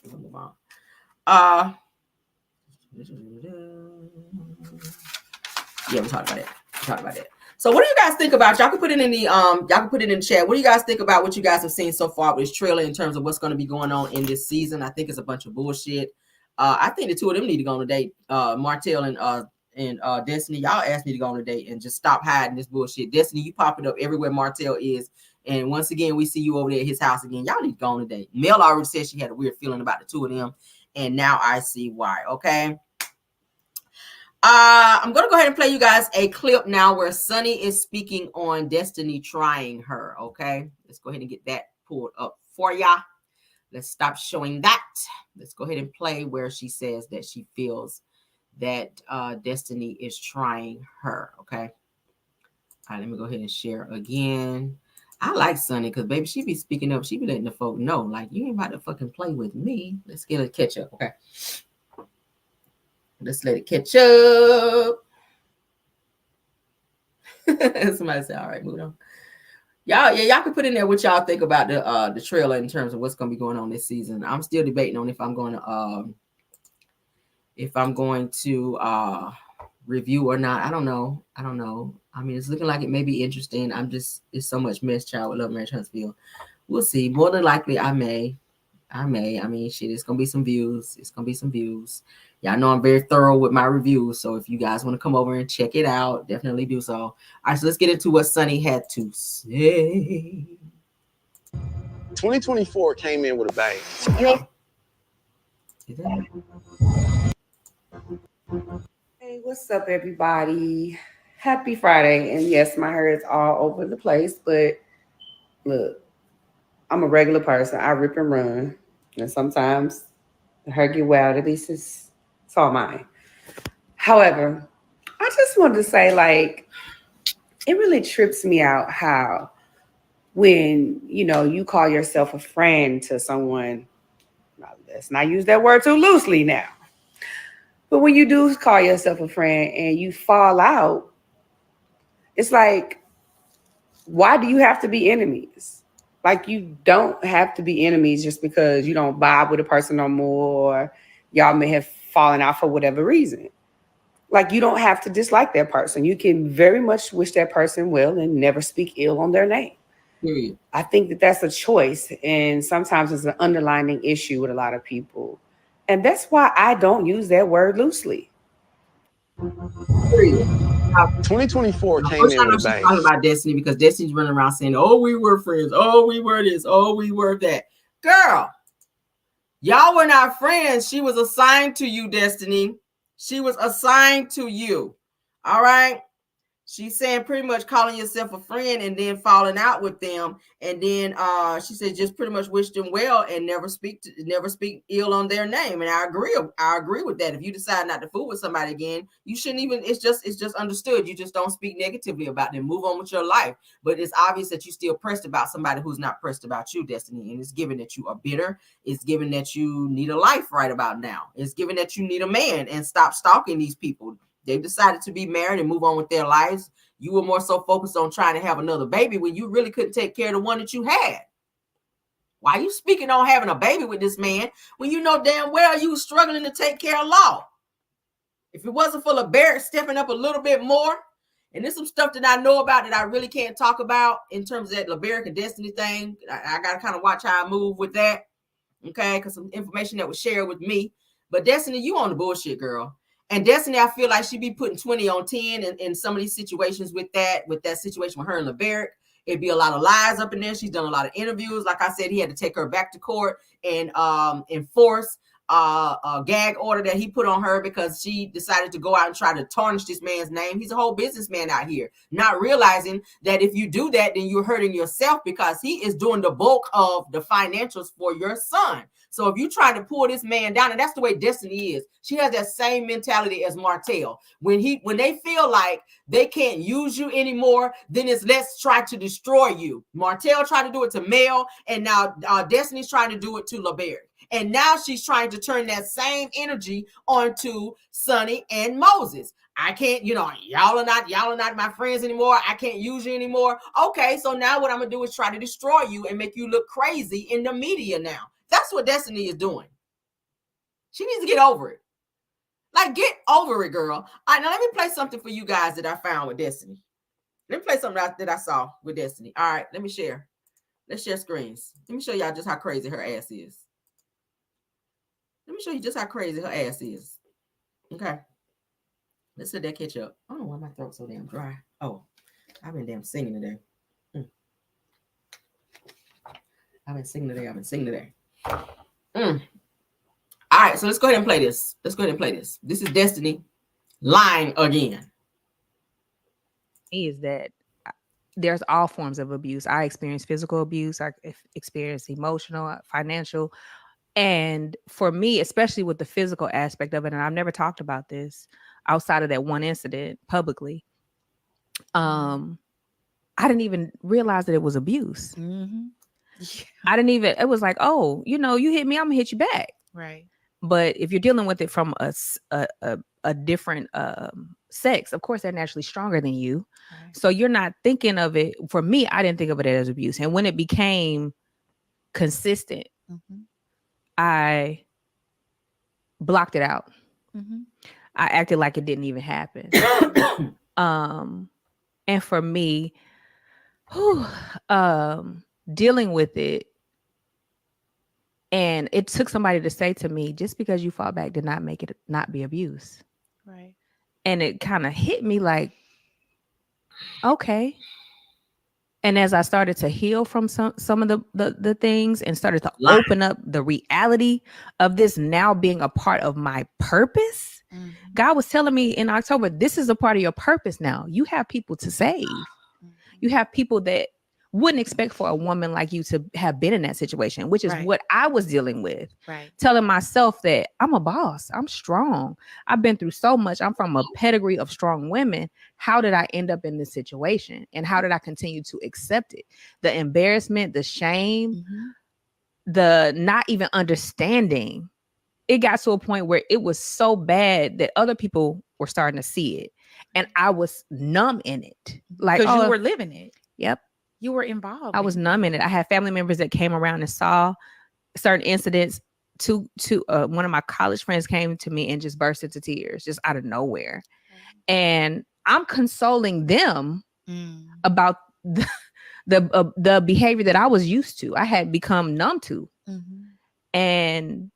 Speaker 1: We're gonna move on. Yeah, we talked about that. So what do you guys think about? Y'all can put it in the chat. What do you guys think about what you guys have seen so far with this trailer in terms of what's going to be going on in this season? I think it's a bunch of bullshit. I think the two of them need to go on a date. Martell and Destiny, y'all asked me to go on a date and just stop hiding this bullshit. Destiny, you popping up everywhere Martell is. And once again, we see you over there at his house again. Y'all need to go on a date. Mel already said she had a weird feeling about the two of them. And now I see why. Okay. I'm going to go ahead and play you guys a clip now where Sunni is speaking on Destiny trying her. Okay. Let's go ahead and get that pulled up for ya. Let's stop showing that. Let's go ahead and play where she says that she feels that Destiny is trying her. Okay. All right. Let me go ahead and share again. I like Sunni because, baby, she be speaking up. She be letting the folk know, like, you ain't about to fucking play with me. Let's get a catch up, okay? Let's let it catch up. Somebody say, all right, move on. Y'all can put in there what y'all think about the trailer in terms of what's going to be going on this season. I'm still debating on if I'm going to review or not. I don't know. I mean, it's looking like it may be interesting. It's so much mess, child, with Love, Marriage, Huntsville. We'll see. More than likely, I may. I mean, shit, it's going to be some views. Y'all know I'm very thorough with my reviews. So if you guys want to come over and check it out, definitely do so. All right, so let's get into what Sunni had to say.
Speaker 9: 2024 came in with a bang.
Speaker 14: Hey, what's up, everybody? Happy Friday. And yes, my hair is all over the place, but look, I'm a regular person. I rip and run. And sometimes the hair get wild. At least it's all mine. However, I just wanted to say, like, it really trips me out how when, you call yourself a friend to someone, let's not use that word too loosely now. But when you do call yourself a friend and you fall out, it's like, why do you have to be enemies? Like, you don't have to be enemies just because you don't vibe with a person no more, or y'all may have fallen out for whatever reason. Like, you don't have to dislike that person. You can very much wish that person well and never speak ill on their name.
Speaker 1: Period.
Speaker 14: I think that that's a choice. And sometimes it's an underlying issue with a lot of people. And that's why I don't use that word loosely.
Speaker 9: 2024 came in with a bang.
Speaker 1: Talking about Destiny because Destiny's running around saying, oh, we were friends. Oh, we were this. Oh, we were that. Girl, Y'all were not friends. She was assigned to you, Destiny. She was assigned to you. All right. She's saying pretty much calling yourself a friend and then falling out with them. And then she said just pretty much wish them well and never speak ill on their name. And I agree with that. If you decide not to fool with somebody again, you shouldn't even, it's just understood. You just don't speak negatively about them. Move on with your life. But it's obvious that you're still pressed about somebody who's not pressed about you, Destiny. And it's given that you are bitter. It's given that you need a life right about now. It's given that you need a man and stop stalking these people. They've decided to be married and move on with their lives. You were more so focused on trying to have another baby when you really couldn't take care of the one that you had. Why are you speaking on having a baby with this man when you know damn well you were struggling to take care of Law? If it wasn't for LeBarrett stepping up a little bit more, and there's some stuff that I know about that I really can't talk about in terms of that LeBarrett and Destiny thing. I got to kind of watch how I move with that, okay? Because some information that was shared with me. But Destiny, you on the bullshit, girl. And Destiny, I feel like she'd be putting 20 on 10 in some of these situations with that situation with her and LeBarrett. It'd be a lot of lies up in there. She's done a lot of interviews. Like I said, he had to take her back to court and enforce a gag order that he put on her because she decided to go out and try to tarnish this man's name. He's a whole businessman out here, not realizing that if you do that, then you're hurting yourself because he is doing the bulk of the financials for your son. So if you try to pull this man down, and that's the way Destiny is, she has that same mentality as Martell. When they feel like they can't use you anymore, then it's let's try to destroy you. Martell tried to do it to Mel, and now Destiny's trying to do it to LeBarrett. And now she's trying to turn that same energy onto Sunni and Moses. I can't, y'all are not my friends anymore. I can't use you anymore. Okay, so now what I'm gonna do is try to destroy you and make you look crazy in the media now. That's what Destiny is doing. She needs to get over it. Like, get over it, girl. All right, now let me play something for you guys that I found with Destiny. Let me play something that I saw with Destiny. All right, let me share. Let's share screens. Let me show y'all just how crazy her ass is. Let me show you just how crazy her ass is. Okay. Let's let that catch up. I don't know why my throat's so damn dry. Oh, I've been damn singing today. I've been singing today. All right, so let's go ahead and play this. This is Destiny lying again.
Speaker 7: Is that there's all forms of abuse. I experienced physical abuse. I experienced emotional, financial. And for me, especially with the physical aspect of it, and I've never talked about this outside of that one incident publicly, I didn't even realize that it was abuse.
Speaker 15: Mm-hmm.
Speaker 7: I didn't even, it was like, oh, you hit me, I'm gonna hit you back.
Speaker 15: Right.
Speaker 7: But if you're dealing with it from a different sex, of course, they're naturally stronger than you. Right. So you're not thinking of it. For me, I didn't think of it as abuse. And when it became consistent, I blocked it out. I acted like it didn't even happen. And for me, dealing with it, and it took somebody to say to me, just because you fought back did not make it not be abuse.
Speaker 15: Right.
Speaker 7: And it kind of hit me like, okay. And as I started to heal from some of the things and started to open up the reality of this now being a part of my purpose, God was telling me in October, this is a part of your purpose now. You have people to save. You have people that wouldn't expect for a woman like you to have been in that situation, which is what I was dealing with.
Speaker 15: Right.
Speaker 7: Telling myself that I'm a boss. I'm strong. I've been through so much. I'm from a pedigree of strong women. How did I end up in this situation? And how did I continue to accept it? The embarrassment, the shame, the not even understanding. It got to a point where it was so bad that other people were starting to see it. And I was numb in it. Like,
Speaker 15: because you were living it.
Speaker 7: Yep.
Speaker 15: You were involved.
Speaker 7: I was numb in it. I had family members that came around and saw certain incidents. One of my college friends came to me and just burst into tears, just out of nowhere. And I'm consoling them about the behavior that I was used to. I had become numb to. And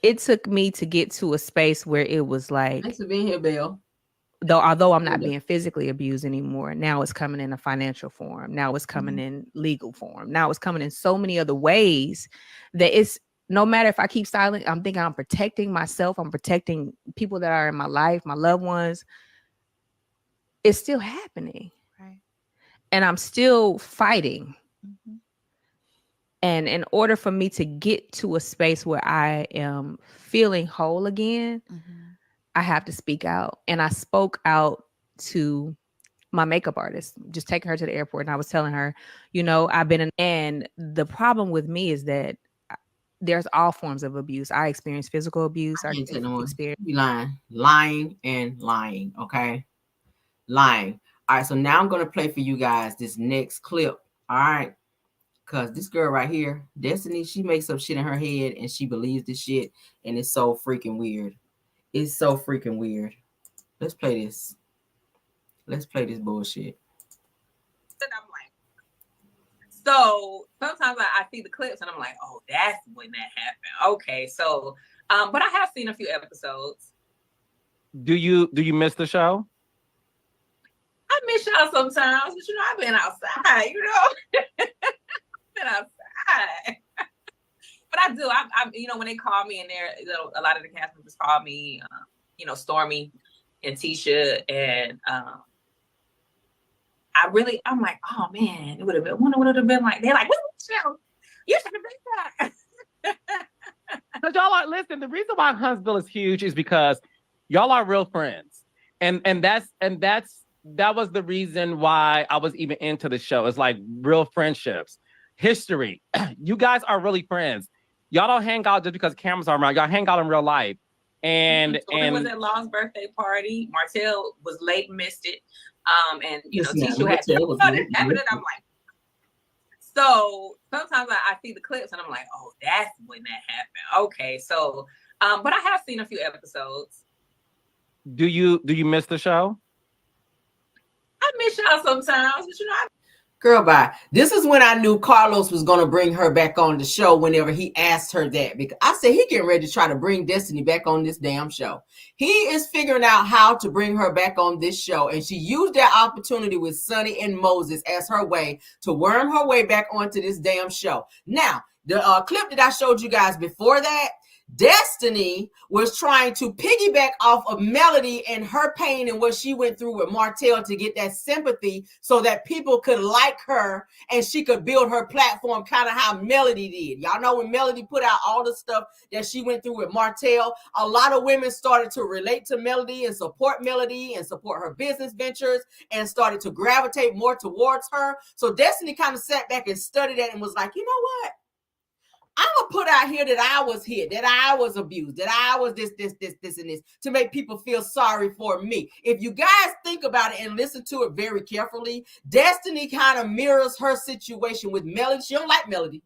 Speaker 7: it took me to get to a space where it was like,
Speaker 1: thanks for being here, Bill.
Speaker 7: Although I'm not being physically abused anymore, now it's coming in a financial form. Now it's coming in legal form. Now it's coming in so many other ways that no matter if I keep silent, I'm thinking I'm protecting myself. I'm protecting people that are in my life, my loved ones. It's still happening.
Speaker 15: Right.
Speaker 7: And I'm still fighting.
Speaker 15: Mm-hmm.
Speaker 7: And in order for me to get to a space where I am feeling whole again, I have to speak out. And I spoke out to my makeup artist, just taking her to the airport. And I was telling her, you know, I've been in, and the problem with me is that there's all forms of abuse. I experience physical abuse. I
Speaker 1: can't take no more.
Speaker 7: experience
Speaker 1: You lying, okay? Lying. All right, so now I'm gonna play for you guys this next clip. All right. Cause this girl right here, Destiny, she makes up shit in her head and she believes this shit, and it's so freaking weird. It's so freaking weird. Let's play this. Let's play this bullshit.
Speaker 16: I'm like, so sometimes I see the clips and I'm like, oh, that's when that happened. Okay, so but I have seen a few episodes.
Speaker 17: Do you miss the show?
Speaker 16: I miss y'all sometimes, but you know, I've been outside, you know. Been outside. But I do. I you know, when they call me and they're, you know, a lot of the cast members call me, you know, Stormy and Tisha, and I'm like, oh man, it would have been. What would have been like? They're like, what show? You should have been that.
Speaker 17: Because y'all are, listen, the reason why Huntsville is huge is because y'all are real friends, and that was the reason why I was even into the show. It's like real friendships, history. You guys are really friends. Y'all don't hang out just because cameras are around. Y'all hang out in real life. And
Speaker 16: It was at Long's birthday party. Martell was late, missed it. And you know, Tisha had happened. I'm like, so sometimes I see the clips and I'm like, oh, that's when that happened. Okay, so but I have seen a few episodes.
Speaker 17: Do you miss the show?
Speaker 16: I miss y'all sometimes, but you know,
Speaker 1: Girl, bye. This is when I knew Carlos was going to bring her back on the show whenever he asked her that. Because I said, he getting ready to try to bring Destiny back on this damn show. He is figuring out how to bring her back on this show. And she used that opportunity with Sunni and Moses as her way to worm her way back onto this damn show. Now, the clip that I showed you guys before that, Destiny was trying to piggyback off of Melody and her pain and what she went through with Martell to get that sympathy so that people could like her and she could build her platform kind of how Melody did. Y'all know when Melody put out all the stuff that she went through with Martell, a lot of women started to relate to Melody and support her business ventures and started to gravitate more towards her. So Destiny kind of sat back and studied that and was like, you know what? I'm gonna put out here that I was hit, that I was abused, that I was this, and this to make people feel sorry for me. If you guys think about it and listen to it very carefully, Destiny kind of mirrors her situation with Melody. She don't like Melody,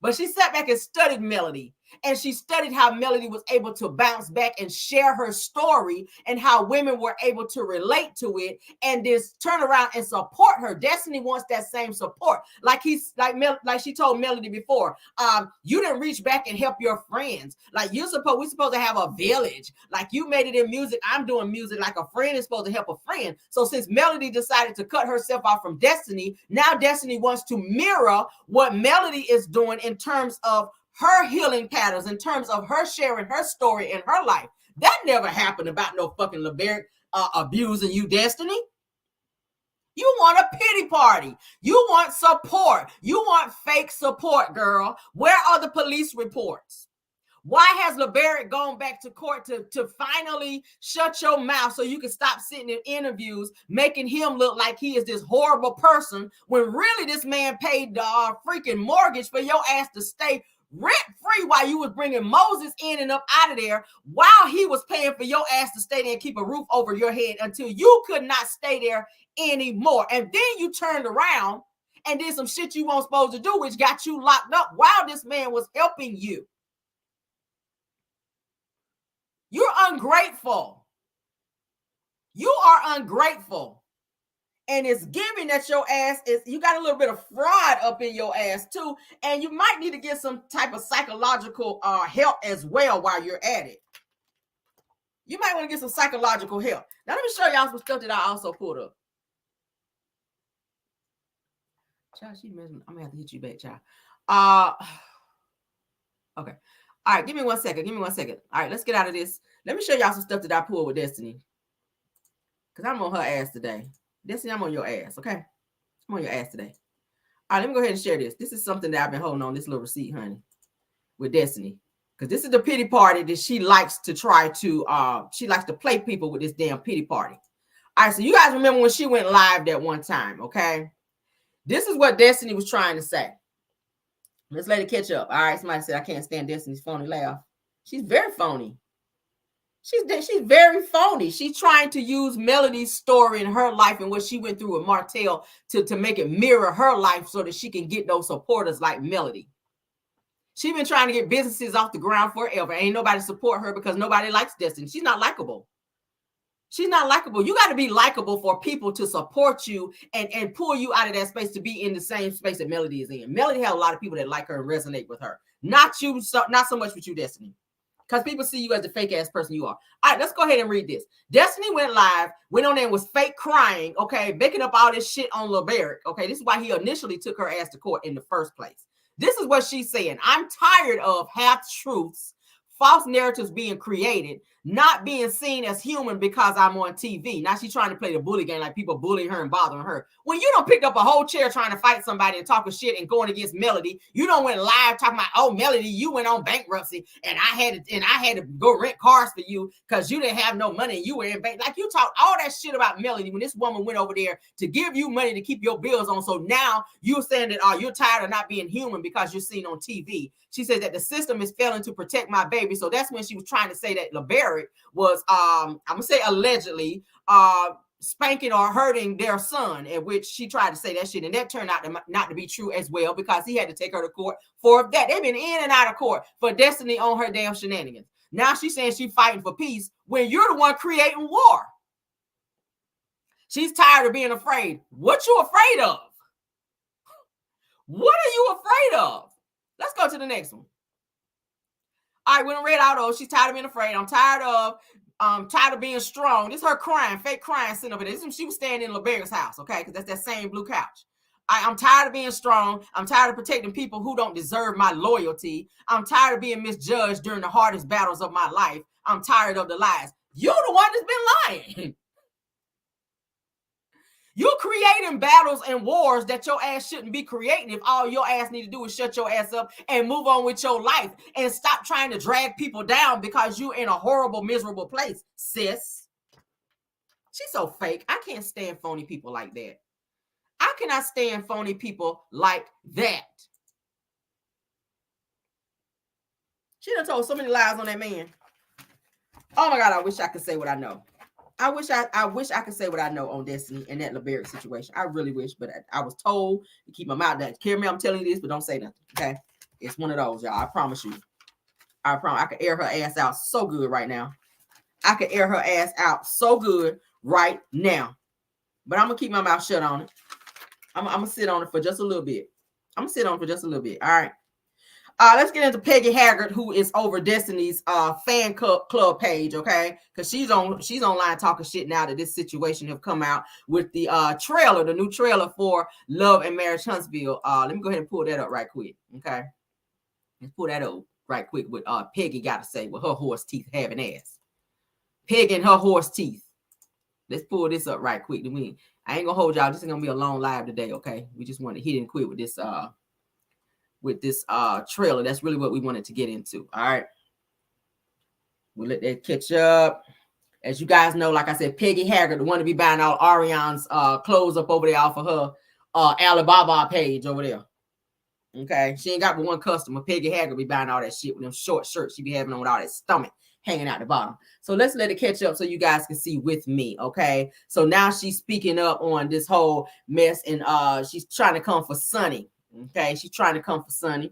Speaker 1: but she sat back and studied Melody. And she studied how Melody was able to bounce back and share her story and how women were able to relate to it and just turn around and support her. Destiny wants that same support. Like she told Melody before, you didn't reach back and help your friends. Like we're supposed to have a village. Like you made it in music. I'm doing music. Like a friend is supposed to help a friend. So since Melody decided to cut herself off from Destiny, now Destiny wants to mirror what Melody is doing in terms of her healing patterns, in terms of her sharing her story in her life. That never happened about no fucking LeBaric abusing you, Destiny. You want a pity party. You want support. You want fake support, girl. Where are the police reports? Why has LeBaric gone back to court to finally shut your mouth so you can stop sitting in interviews making him look like he is this horrible person when really this man paid the freaking mortgage for your ass to stay rent-free while you was bringing Moses in and up out of there while he was paying for your ass to stay there and keep a roof over your head until you could not stay there anymore. And then you turned around and did some shit you weren't supposed to do, which got you locked up while this man was helping you. You're ungrateful. You are ungrateful. And it's giving that your ass is, you got a little bit of fraud up in your ass too. And you might need to get some type of psychological help as well while you're at it. You might want to get some psychological help. Now let me show y'all some stuff that I also pulled up. Child, I'm gonna have to hit you back, child. Okay. All right, give me 1 second. Give me 1 second. All right, let's get out of this. Let me show y'all some stuff that I pulled with Destiny. Because I'm on her ass today. Destiny, I'm on your ass, okay? I'm on your ass today. All right, let me go ahead and share this. This is something that I've been holding on, this little receipt, honey, with Destiny. Because this is the pity party that she likes to try to, she likes to play people with this damn pity party. All right, so you guys remember when she went live that one time, okay? This is what Destiny was trying to say. Let's let it catch up. All right, somebody said, I can't stand Destiny's phony laugh. She's very phony. She's very phony. She's trying to use Melody's story in her life and what she went through with Martell to make it mirror her life so that she can get those supporters like Melody. She's been trying to get businesses off the ground forever. Ain't nobody support her because nobody likes Destiny. She's not likable. She's not likable. You got to be likable for people to support you and pull you out of that space to be in the same space that Melody is in. Melody had a lot of people that like her and resonate with her. Not so much with you, Destiny. Because people see you as the fake ass person you are. All right, let's go ahead and read this. Destiny went live, went on there and was fake crying, okay, making up all this shit on LaBerrick. Okay, this is why he initially took her ass to court in the first place. This is what she's saying. I'm tired of half-truths, false narratives being created, not being seen as human because I'm on TV. Now she's trying to play the bully game like people bullying her and bothering her. When you don't pick up a whole chair trying to fight somebody and talking shit and going against Melody, you don't went live talking about, oh, Melody, you went on bankruptcy and I had to go rent cars for you because you didn't have no money and you were in bank. Like you talk all that shit about Melody when this woman went over there to give you money to keep your bills on. So now you're saying that you're tired of not being human because you're seen on TV. She says that the system is failing to protect my baby. So that's when she was trying to say that LaBerrick was, I'm going to say allegedly, spanking or hurting their son, at which she tried to say that shit. And that turned out not to be true as well because he had to take her to court for that. They've been in and out of court for Destiny on her damn shenanigans. Now she's saying she's fighting for peace when you're the one creating war. She's tired of being afraid. What you afraid of? What are you afraid of? Let's go to the next one. All right, we done read all those. She's tired of being afraid. I'm tired of being strong. This is her crying, fake crying, sitting over there. This is when she was standing in LaBerrick's house, okay? Because that's that same blue couch. I'm tired of being strong. I'm tired of protecting people who don't deserve my loyalty. I'm tired of being misjudged during the hardest battles of my life. I'm tired of the lies. You're the one that's been lying. You're creating battles and wars that your ass shouldn't be creating if all your ass need to do is shut your ass up and move on with your life and stop trying to drag people down because you're in a horrible, miserable place, sis. She's so fake. I can't stand phony people like that. I cannot stand phony people like that. She done told so many lies on that man. Oh my God, I wish I could say what I know. I wish I could say what I know on Destiny and that LaBerrick situation. I really wish, but I was told to keep my mouth down. Carry me, I'm telling you this, but don't say nothing. Okay, it's one of those, y'all. I promise you. I promise. I could air her ass out so good right now. I could air her ass out so good right now. But I'm gonna keep my mouth shut on it. I'm gonna sit on it for just a little bit. I'm gonna sit on it for just a little bit. All right. Let's get into Peggy Haggard, who is over Destiny's fan club page, okay? Because she's online talking shit now that this situation have come out with the trailer, the new trailer for Love and Marriage Huntsville. Let me go ahead and pull that up right quick, okay? Let's pull that up right quick. What Peggy got to say with her horse teeth having ass. Peggy and her horse teeth. Let's pull this up right quick. I ain't gonna hold y'all. This is gonna be a long live today, okay? We just want to hit and quit with this trailer. That's really what we wanted to get into. All right, we'll let that catch up. As you guys know, like I said, Peggy Haggard, the one to be buying all Ariana's clothes up over there off of her Alibaba page over there. Okay, she ain't got but one customer. Peggy Haggard be buying all that shit with them short shirts she be having on with all that stomach hanging out the bottom. So let's let it catch up so you guys can see with me. Okay, so now she's speaking up on this whole mess and she's trying to come for Sunni. Okay, she's trying to come for Sunni.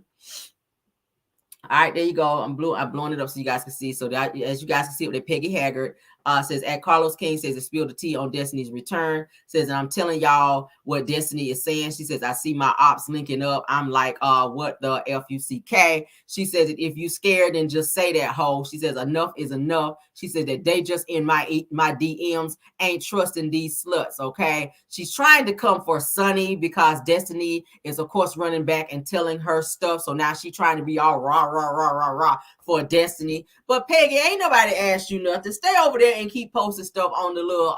Speaker 1: All right, there you go. I'm blowing it up so you guys can see. So that, as you guys can see with the Peggy Haggard, Says at Carlos King says it spilled the tea on Destiny's return. Says, and I'm telling y'all what Destiny is saying. She says, I see my ops linking up. I'm like, what the F-U-C-K? She says that if you scared, then just say that, hoe. She says enough is enough. She said that they just in my DMs ain't trusting these sluts. Okay. She's trying to come for Sunni because Destiny is of course running back and telling her stuff. So now she's trying to be all rah for Destiny. But Peggy, ain't nobody asked you nothing. Stay over there and keep posting stuff on the little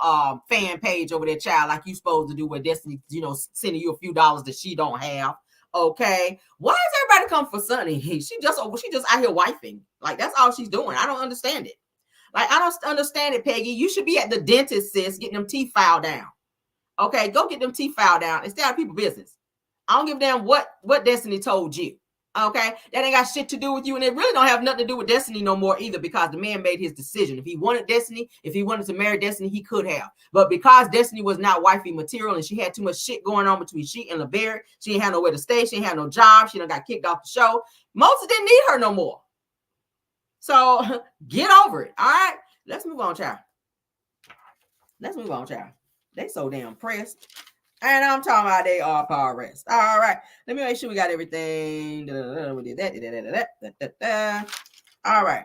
Speaker 1: fan page over there, child, like you supposed to do, where Destiny, sending you a few dollars that she don't have. Okay, why is everybody come for Sunni? She just out here wifing. Like, that's all she's doing. I don't understand it. Like, I don't understand it, Peggy. You should be at the dentist, sis, getting them teeth filed down. Okay, go get them teeth filed down and stay out of people's business. I don't give a damn what Destiny told you. Okay, that ain't got shit to do with you, and it really don't have nothing to do with Destiny no more either, because the man made his decision. If he wanted Destiny, if he wanted to marry Destiny, he could have. But because Destiny was not wifey material and she had too much shit going on between she and LeBaron, she ain't had nowhere to stay, she ain't had no job, she done got kicked off the show. Moses didn't need her no more. So get over it. All right, let's move on, child. Let's move on, child. They so damn pressed. And I'm talking about they are power rest. All right. Let me make sure we got everything. We did that. All right.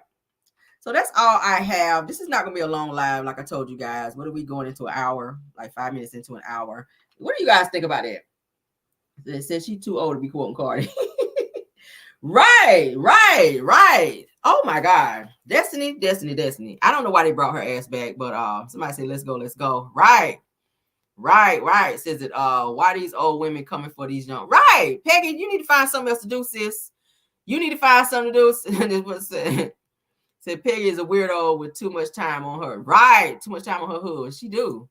Speaker 1: So that's all I have. This is not going to be a long live, like I told you guys. What are we going into an hour? Like 5 minutes into an hour. What do you guys think about that? They said she's too old to be quoting Cardi. Right. Oh my God. Destiny. I don't know why they brought her ass back, but somebody said, let's go. Right. Says it. Why these old women coming for these young? Right, Peggy, you need to find something else to do, sis. You need to find something to do. Said Peggy is a weirdo with too much time on her. Right, too much time on her hood. She do.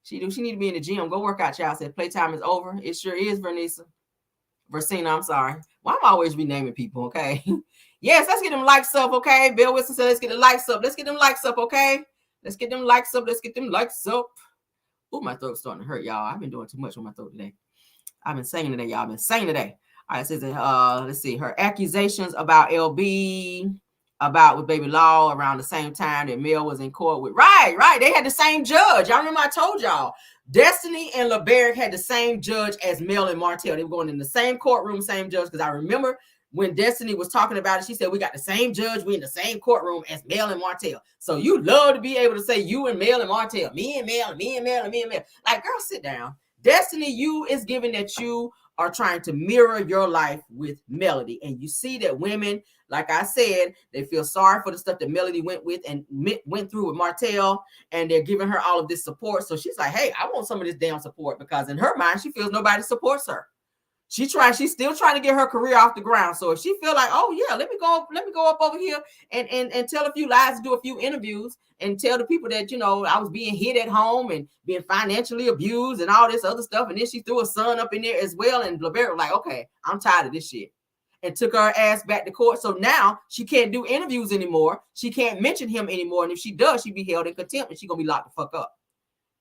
Speaker 1: She need to be in the gym. Go work out, child. Said playtime is over. It sure is, Versina, I'm sorry. Well, I'm always renaming people, okay? Yes, let's get them likes up, okay? Bill Wilson said, let's get the likes up. Let's get them likes up, okay? Let's get them likes up. Oh, my throat's starting to hurt, y'all. I've been doing too much on my throat today. I've been singing today, y'all. All right, it says, let's see. Her accusations about LB, about with Baby Law around the same time that Mel was in court with. Right. They had the same judge. Y'all remember I told y'all. Destiny and LeBaron had the same judge as Mel and Martell. They were going in the same courtroom, same judge. Because I remember when Destiny was talking about it, she said, we got the same judge. We in the same courtroom as Mel and Martell. So you love to be able to say you and Mel and Martell. Me and Mel. Like, girl, sit down. Destiny, you is given that you are trying to mirror your life with Melody. And you see that women, like I said, they feel sorry for the stuff that Melody went through with Martell, and they're giving her all of this support. So she's like, hey, I want some of this damn support, because in her mind, she feels nobody supports her. She's still trying to get her career off the ground. So if she feel like, oh yeah, let me go up over here and tell a few lies, do a few interviews, and tell the people that, I was being hit at home and being financially abused and all this other stuff. And then she threw a son up in there as well. And LeBaron was like, okay, I'm tired of this shit. And took her ass back to court. So now she can't do interviews anymore. She can't mention him anymore. And if she does, she'd be held in contempt and she's going to be locked the fuck up.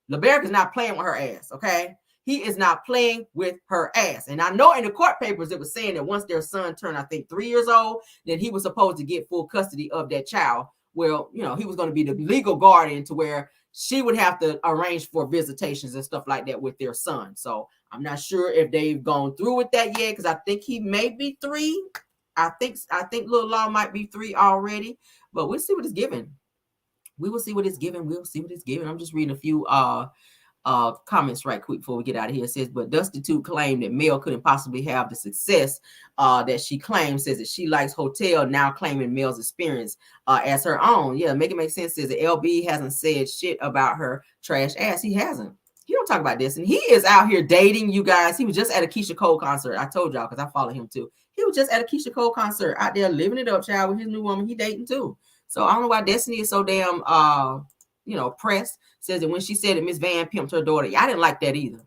Speaker 1: LeBaron is not playing with her ass, okay? He is not playing with her ass. And I know in the court papers, it was saying that once their son turned, I think, 3 years old, then he was supposed to get full custody of that child. Well, he was going to be the legal guardian, to where she would have to arrange for visitations and stuff like that with their son. So I'm not sure if they've gone through with that yet, because I think he may be 3. I think Lil Law might be 3 already, but we'll see what it's given. We will see what it's given. I'm just reading a few comments right quick before we get out of here. It says, but Destitute claimed that Mel couldn't possibly have the success that she claims. Says that she likes Hotel, now claiming Mel's experience as her own. Yeah, make it make sense. Says that LB hasn't said shit about her trash ass. He hasn't. He don't talk about this, and he is out here dating, you guys. He was just at a Keisha Cole concert. I told y'all, because I follow him too. He was just at a Keisha Cole concert, out there living it up, child, with his new woman. He dating too. So I don't know why Destiny is so damn pressed. Says that when she said that Miss Van pimped her daughter, I didn't like that either.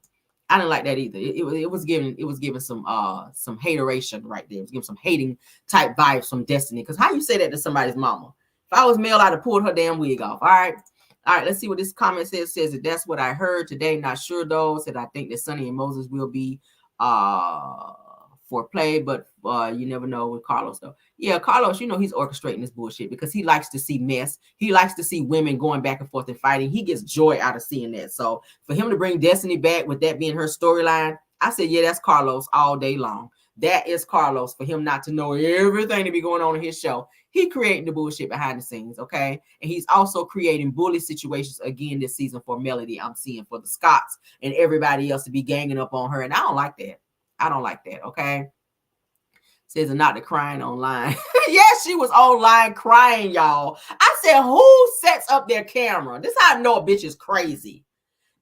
Speaker 1: It was giving some hateration right there. It was giving some hating type vibes from Destiny. Because how you say that to somebody's mama? If I was Mel, I'd have pulled her damn wig off. All right, let's see what this comment says. Says that that's what I heard today. Not sure though. Said I think that Sunni and Moses will be for play, but you never know with Carlos though. Yeah, Carlos, you know he's orchestrating this bullshit because he likes to see mess. He likes to see women going back and forth and fighting. He gets joy out of seeing that. So for him to bring Destiny back with that being her storyline, I said, yeah, that's Carlos all day long. That is Carlos for him not to know everything to be going on in his show. He creating the bullshit behind the scenes, okay? And he's also creating bully situations again this season for Melody. I'm seeing for the Scotts and everybody else to be ganging up on her. And I don't like that. I don't like that, okay? Says not the crying online. Yes, she was online crying, y'all. I said, who sets up their camera? This is how I know a bitch is crazy.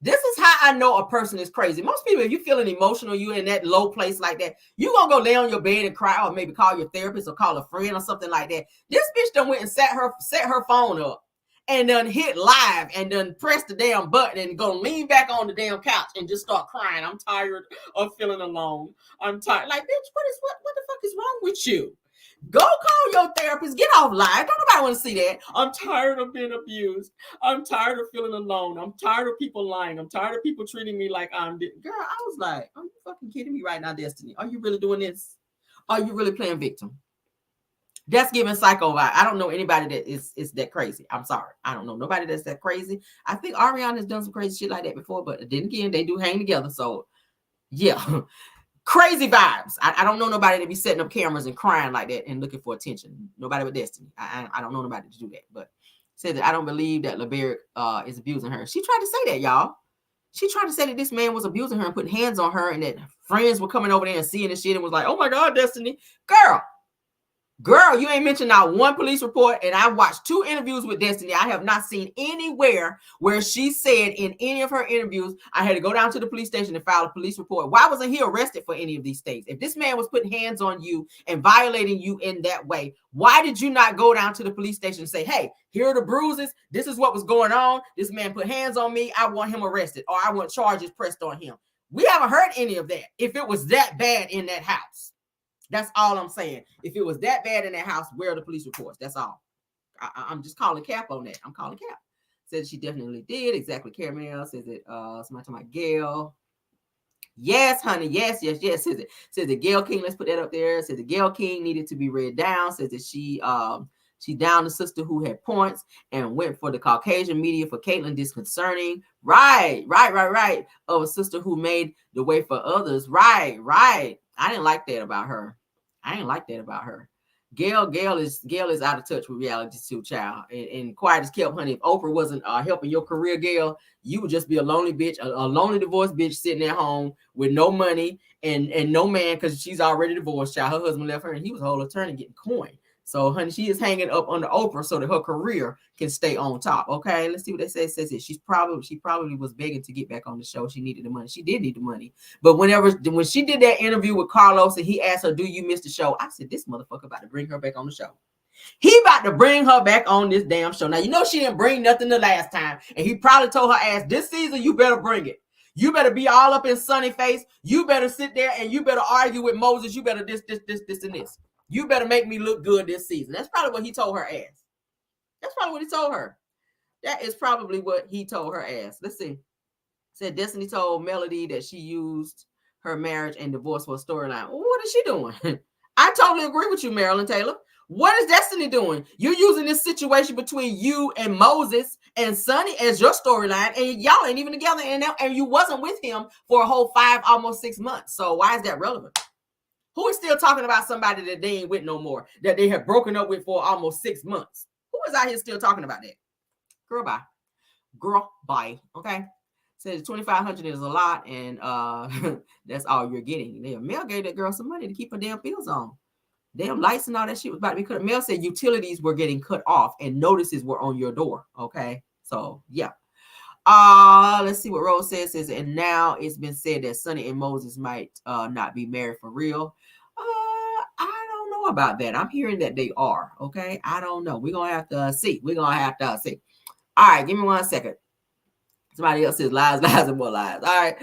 Speaker 1: This is how I know a person is crazy. Most people, if you're feeling emotional, you're in that low place like that, you're going to go lay on your bed and cry or maybe call your therapist or call a friend or something like that. This bitch done went and set her phone up and done hit live and done press the damn button and go lean back on the damn couch and just start crying. I'm tired of feeling alone. I'm tired. Like, bitch, what the fuck is wrong with you? Go call your therapist. Get off live. Don't nobody want to see that. I'm tired of being abused. I'm tired of feeling alone. I'm tired of people lying. I'm tired of people treating me like I'm girl. I was like, are you fucking kidding me right now, Destiny? Are you really doing this? Are you really playing victim? That's giving psycho vibe. I don't know anybody that is that crazy. I'm sorry. I don't know nobody that's that crazy. I think Ariana has done some crazy shit like that before, but then again, they do hang together. So yeah. Crazy vibes. I don't know nobody to be setting up cameras and crying like that and looking for attention. Nobody but Destiny. I don't know nobody to do that. But said that I don't believe that LeBerick is abusing her. She tried to say that, y'all. She tried to say that this man was abusing her and putting hands on her and that friends were coming over there and seeing this shit and was like, oh my God, Destiny. Girl, you ain't mentioned not one police report, and I watched 2 interviews with Destiny. I have not seen anywhere where she said in any of her interviews, I had to go down to the police station and file a police report. Why wasn't he arrested for any of these things? If this man was putting hands on you and violating you in that way, why did you not go down to the police station and say, hey, here are the bruises. This is what was going on. This man put hands on me. I want him arrested, or I want charges pressed on him. We haven't heard any of that. If it was that bad in that house. That's all I'm saying. If it was that bad in that house, where are the police reports? That's all. I'm just calling cap on that. I'm calling cap. Said she definitely did. Exactly. Caramel says it. Somebody talking about Gayle. Yes, honey. Yes. Says it. Says that Gayle King. Let's put that up there. Says that Gayle King needed to be read down. Says that she downed the sister who had points and went for the Caucasian media for Caitlyn disconcerting. Right. Of a sister who made the way for others. Right. I didn't like that about her. Gayle is out of touch with reality too, child. And quiet as kept, honey. If Oprah wasn't helping your career, Gayle, you would just be a lonely bitch, a lonely divorced bitch sitting at home with no money and no man because she's already divorced, child. Her husband left her and he was a whole attorney getting coin. So, honey, she is hanging up under Oprah so that her career can stay on top. Okay, let's see what they say. It says it. She probably was begging to get back on the show. She needed the money. She did need the money. But when she did that interview with Carlos and he asked her, "Do you miss the show?" I said, "This motherfucker about to bring her back on the show. He about to bring her back on this damn show." Now you know she didn't bring nothing the last time, and he probably told her ass, "This season you better bring it. You better be all up in Sunny face. You better sit there and you better argue with Moses. You better this, and this. You better make me look good this season." That's probably what he told her ass. That's probably what he told her. That is probably what he told her ass. Let's see. Said Destiny told Melody that she used her marriage and divorce for a storyline. Well, what is she doing? I totally agree with you, Marilyn Taylor. What is Destiny doing? You're using this situation between you and Moses and Sunny as your storyline, and y'all ain't even together, and you wasn't with him for a whole 5, almost 6 months. So why is that relevant? Who is still talking about somebody that they ain't with no more, that they have broken up with for almost 6 months? Who is out here still talking about that? Girl, bye. Okay. Says 2,500 is a lot, and that's all you're getting. Mel gave that girl some money to keep her damn bills on. Damn lights and all that shit was about to be cut. Mel said utilities were getting cut off and notices were on your door. Okay. So yeah. Let's see what Rose says. And now it's been said that Sunny and Moses might not be married for real. I don't know about that. I'm hearing that they are. Okay. I don't know. We're gonna have to see. All right, give me 1 second. Somebody else says lies, and more lies. All right.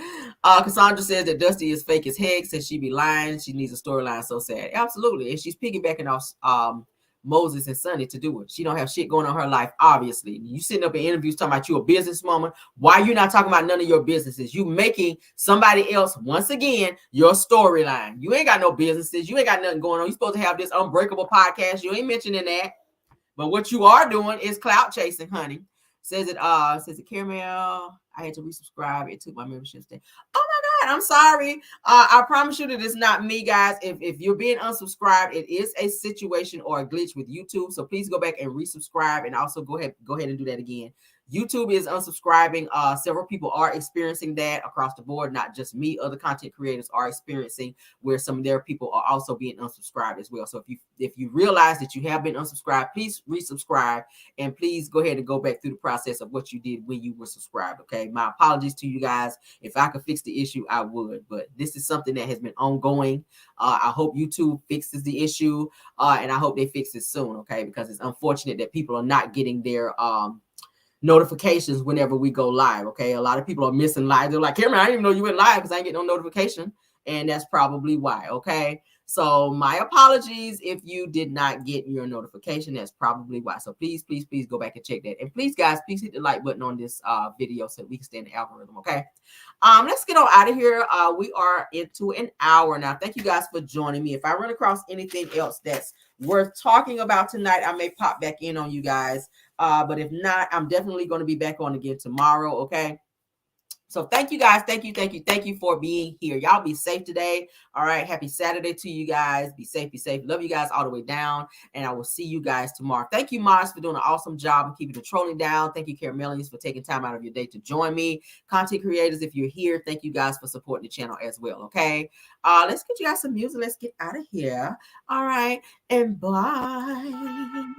Speaker 1: Cassandra says that Dusty is fake as heck, says she be lying. She needs a storyline. So sad. Absolutely. And she's piggybacking off Moses and Sunni to do it. She don't have shit going on in her life, obviously. You sitting up in interviews talking about you a businesswoman. Why you not talking about none of your businesses? You making somebody else, once again, your storyline. You ain't got no businesses. You ain't got nothing going on. You supposed to have this Unbreakable podcast. You ain't mentioning that. But what you are doing is clout chasing, honey. Says it Caramel. I had to resubscribe. It took my membership stay. Oh my God, I'm sorry. I promise you that it's not me, guys. If you're being unsubscribed, it is a situation or a glitch with YouTube. So please go back and resubscribe, and also go ahead and do that again. YouTube is unsubscribing. Several people are experiencing that across the board, not just me. Other content creators are experiencing where some of their people are also being unsubscribed as well. So if you realize that you have been unsubscribed, please resubscribe, and please go ahead and go back through the process of what you did when you were subscribed. Okay, my apologies to you guys. If I could fix the issue, I would, but this is something that has been ongoing. I hope YouTube fixes the issue, and I hope they fix it soon. Okay, because it's unfortunate that people are not getting their notifications whenever we go live. Okay, a lot of people are missing live. They're like, Cameron, I didn't even know you went live because I didn't get no notification, and that's probably why. Okay, so my apologies if you did not get your notification. That's probably why. So please go back and check that, and please guys, please hit the like button on this video so that we can stay in the algorithm. Okay, let's get on out of here. We are into an hour now. Thank you guys for joining me. If I run across anything else that's worth talking about tonight, I may pop back in on you guys. But if not, I'm definitely going to be back on again tomorrow. Okay. So thank you guys. Thank you for being here. Y'all be safe today. All right. Happy Saturday to you guys. Be safe. Love you guys all the way down. And I will see you guys tomorrow. Thank you, Mars, for doing an awesome job and keeping the trolling down. Thank you, Caramelians, for taking time out of your day to join me. Content creators, if you're here, thank you guys for supporting the channel as well. Okay. Let's get you guys some music. Let's get out of here. All right. And bye.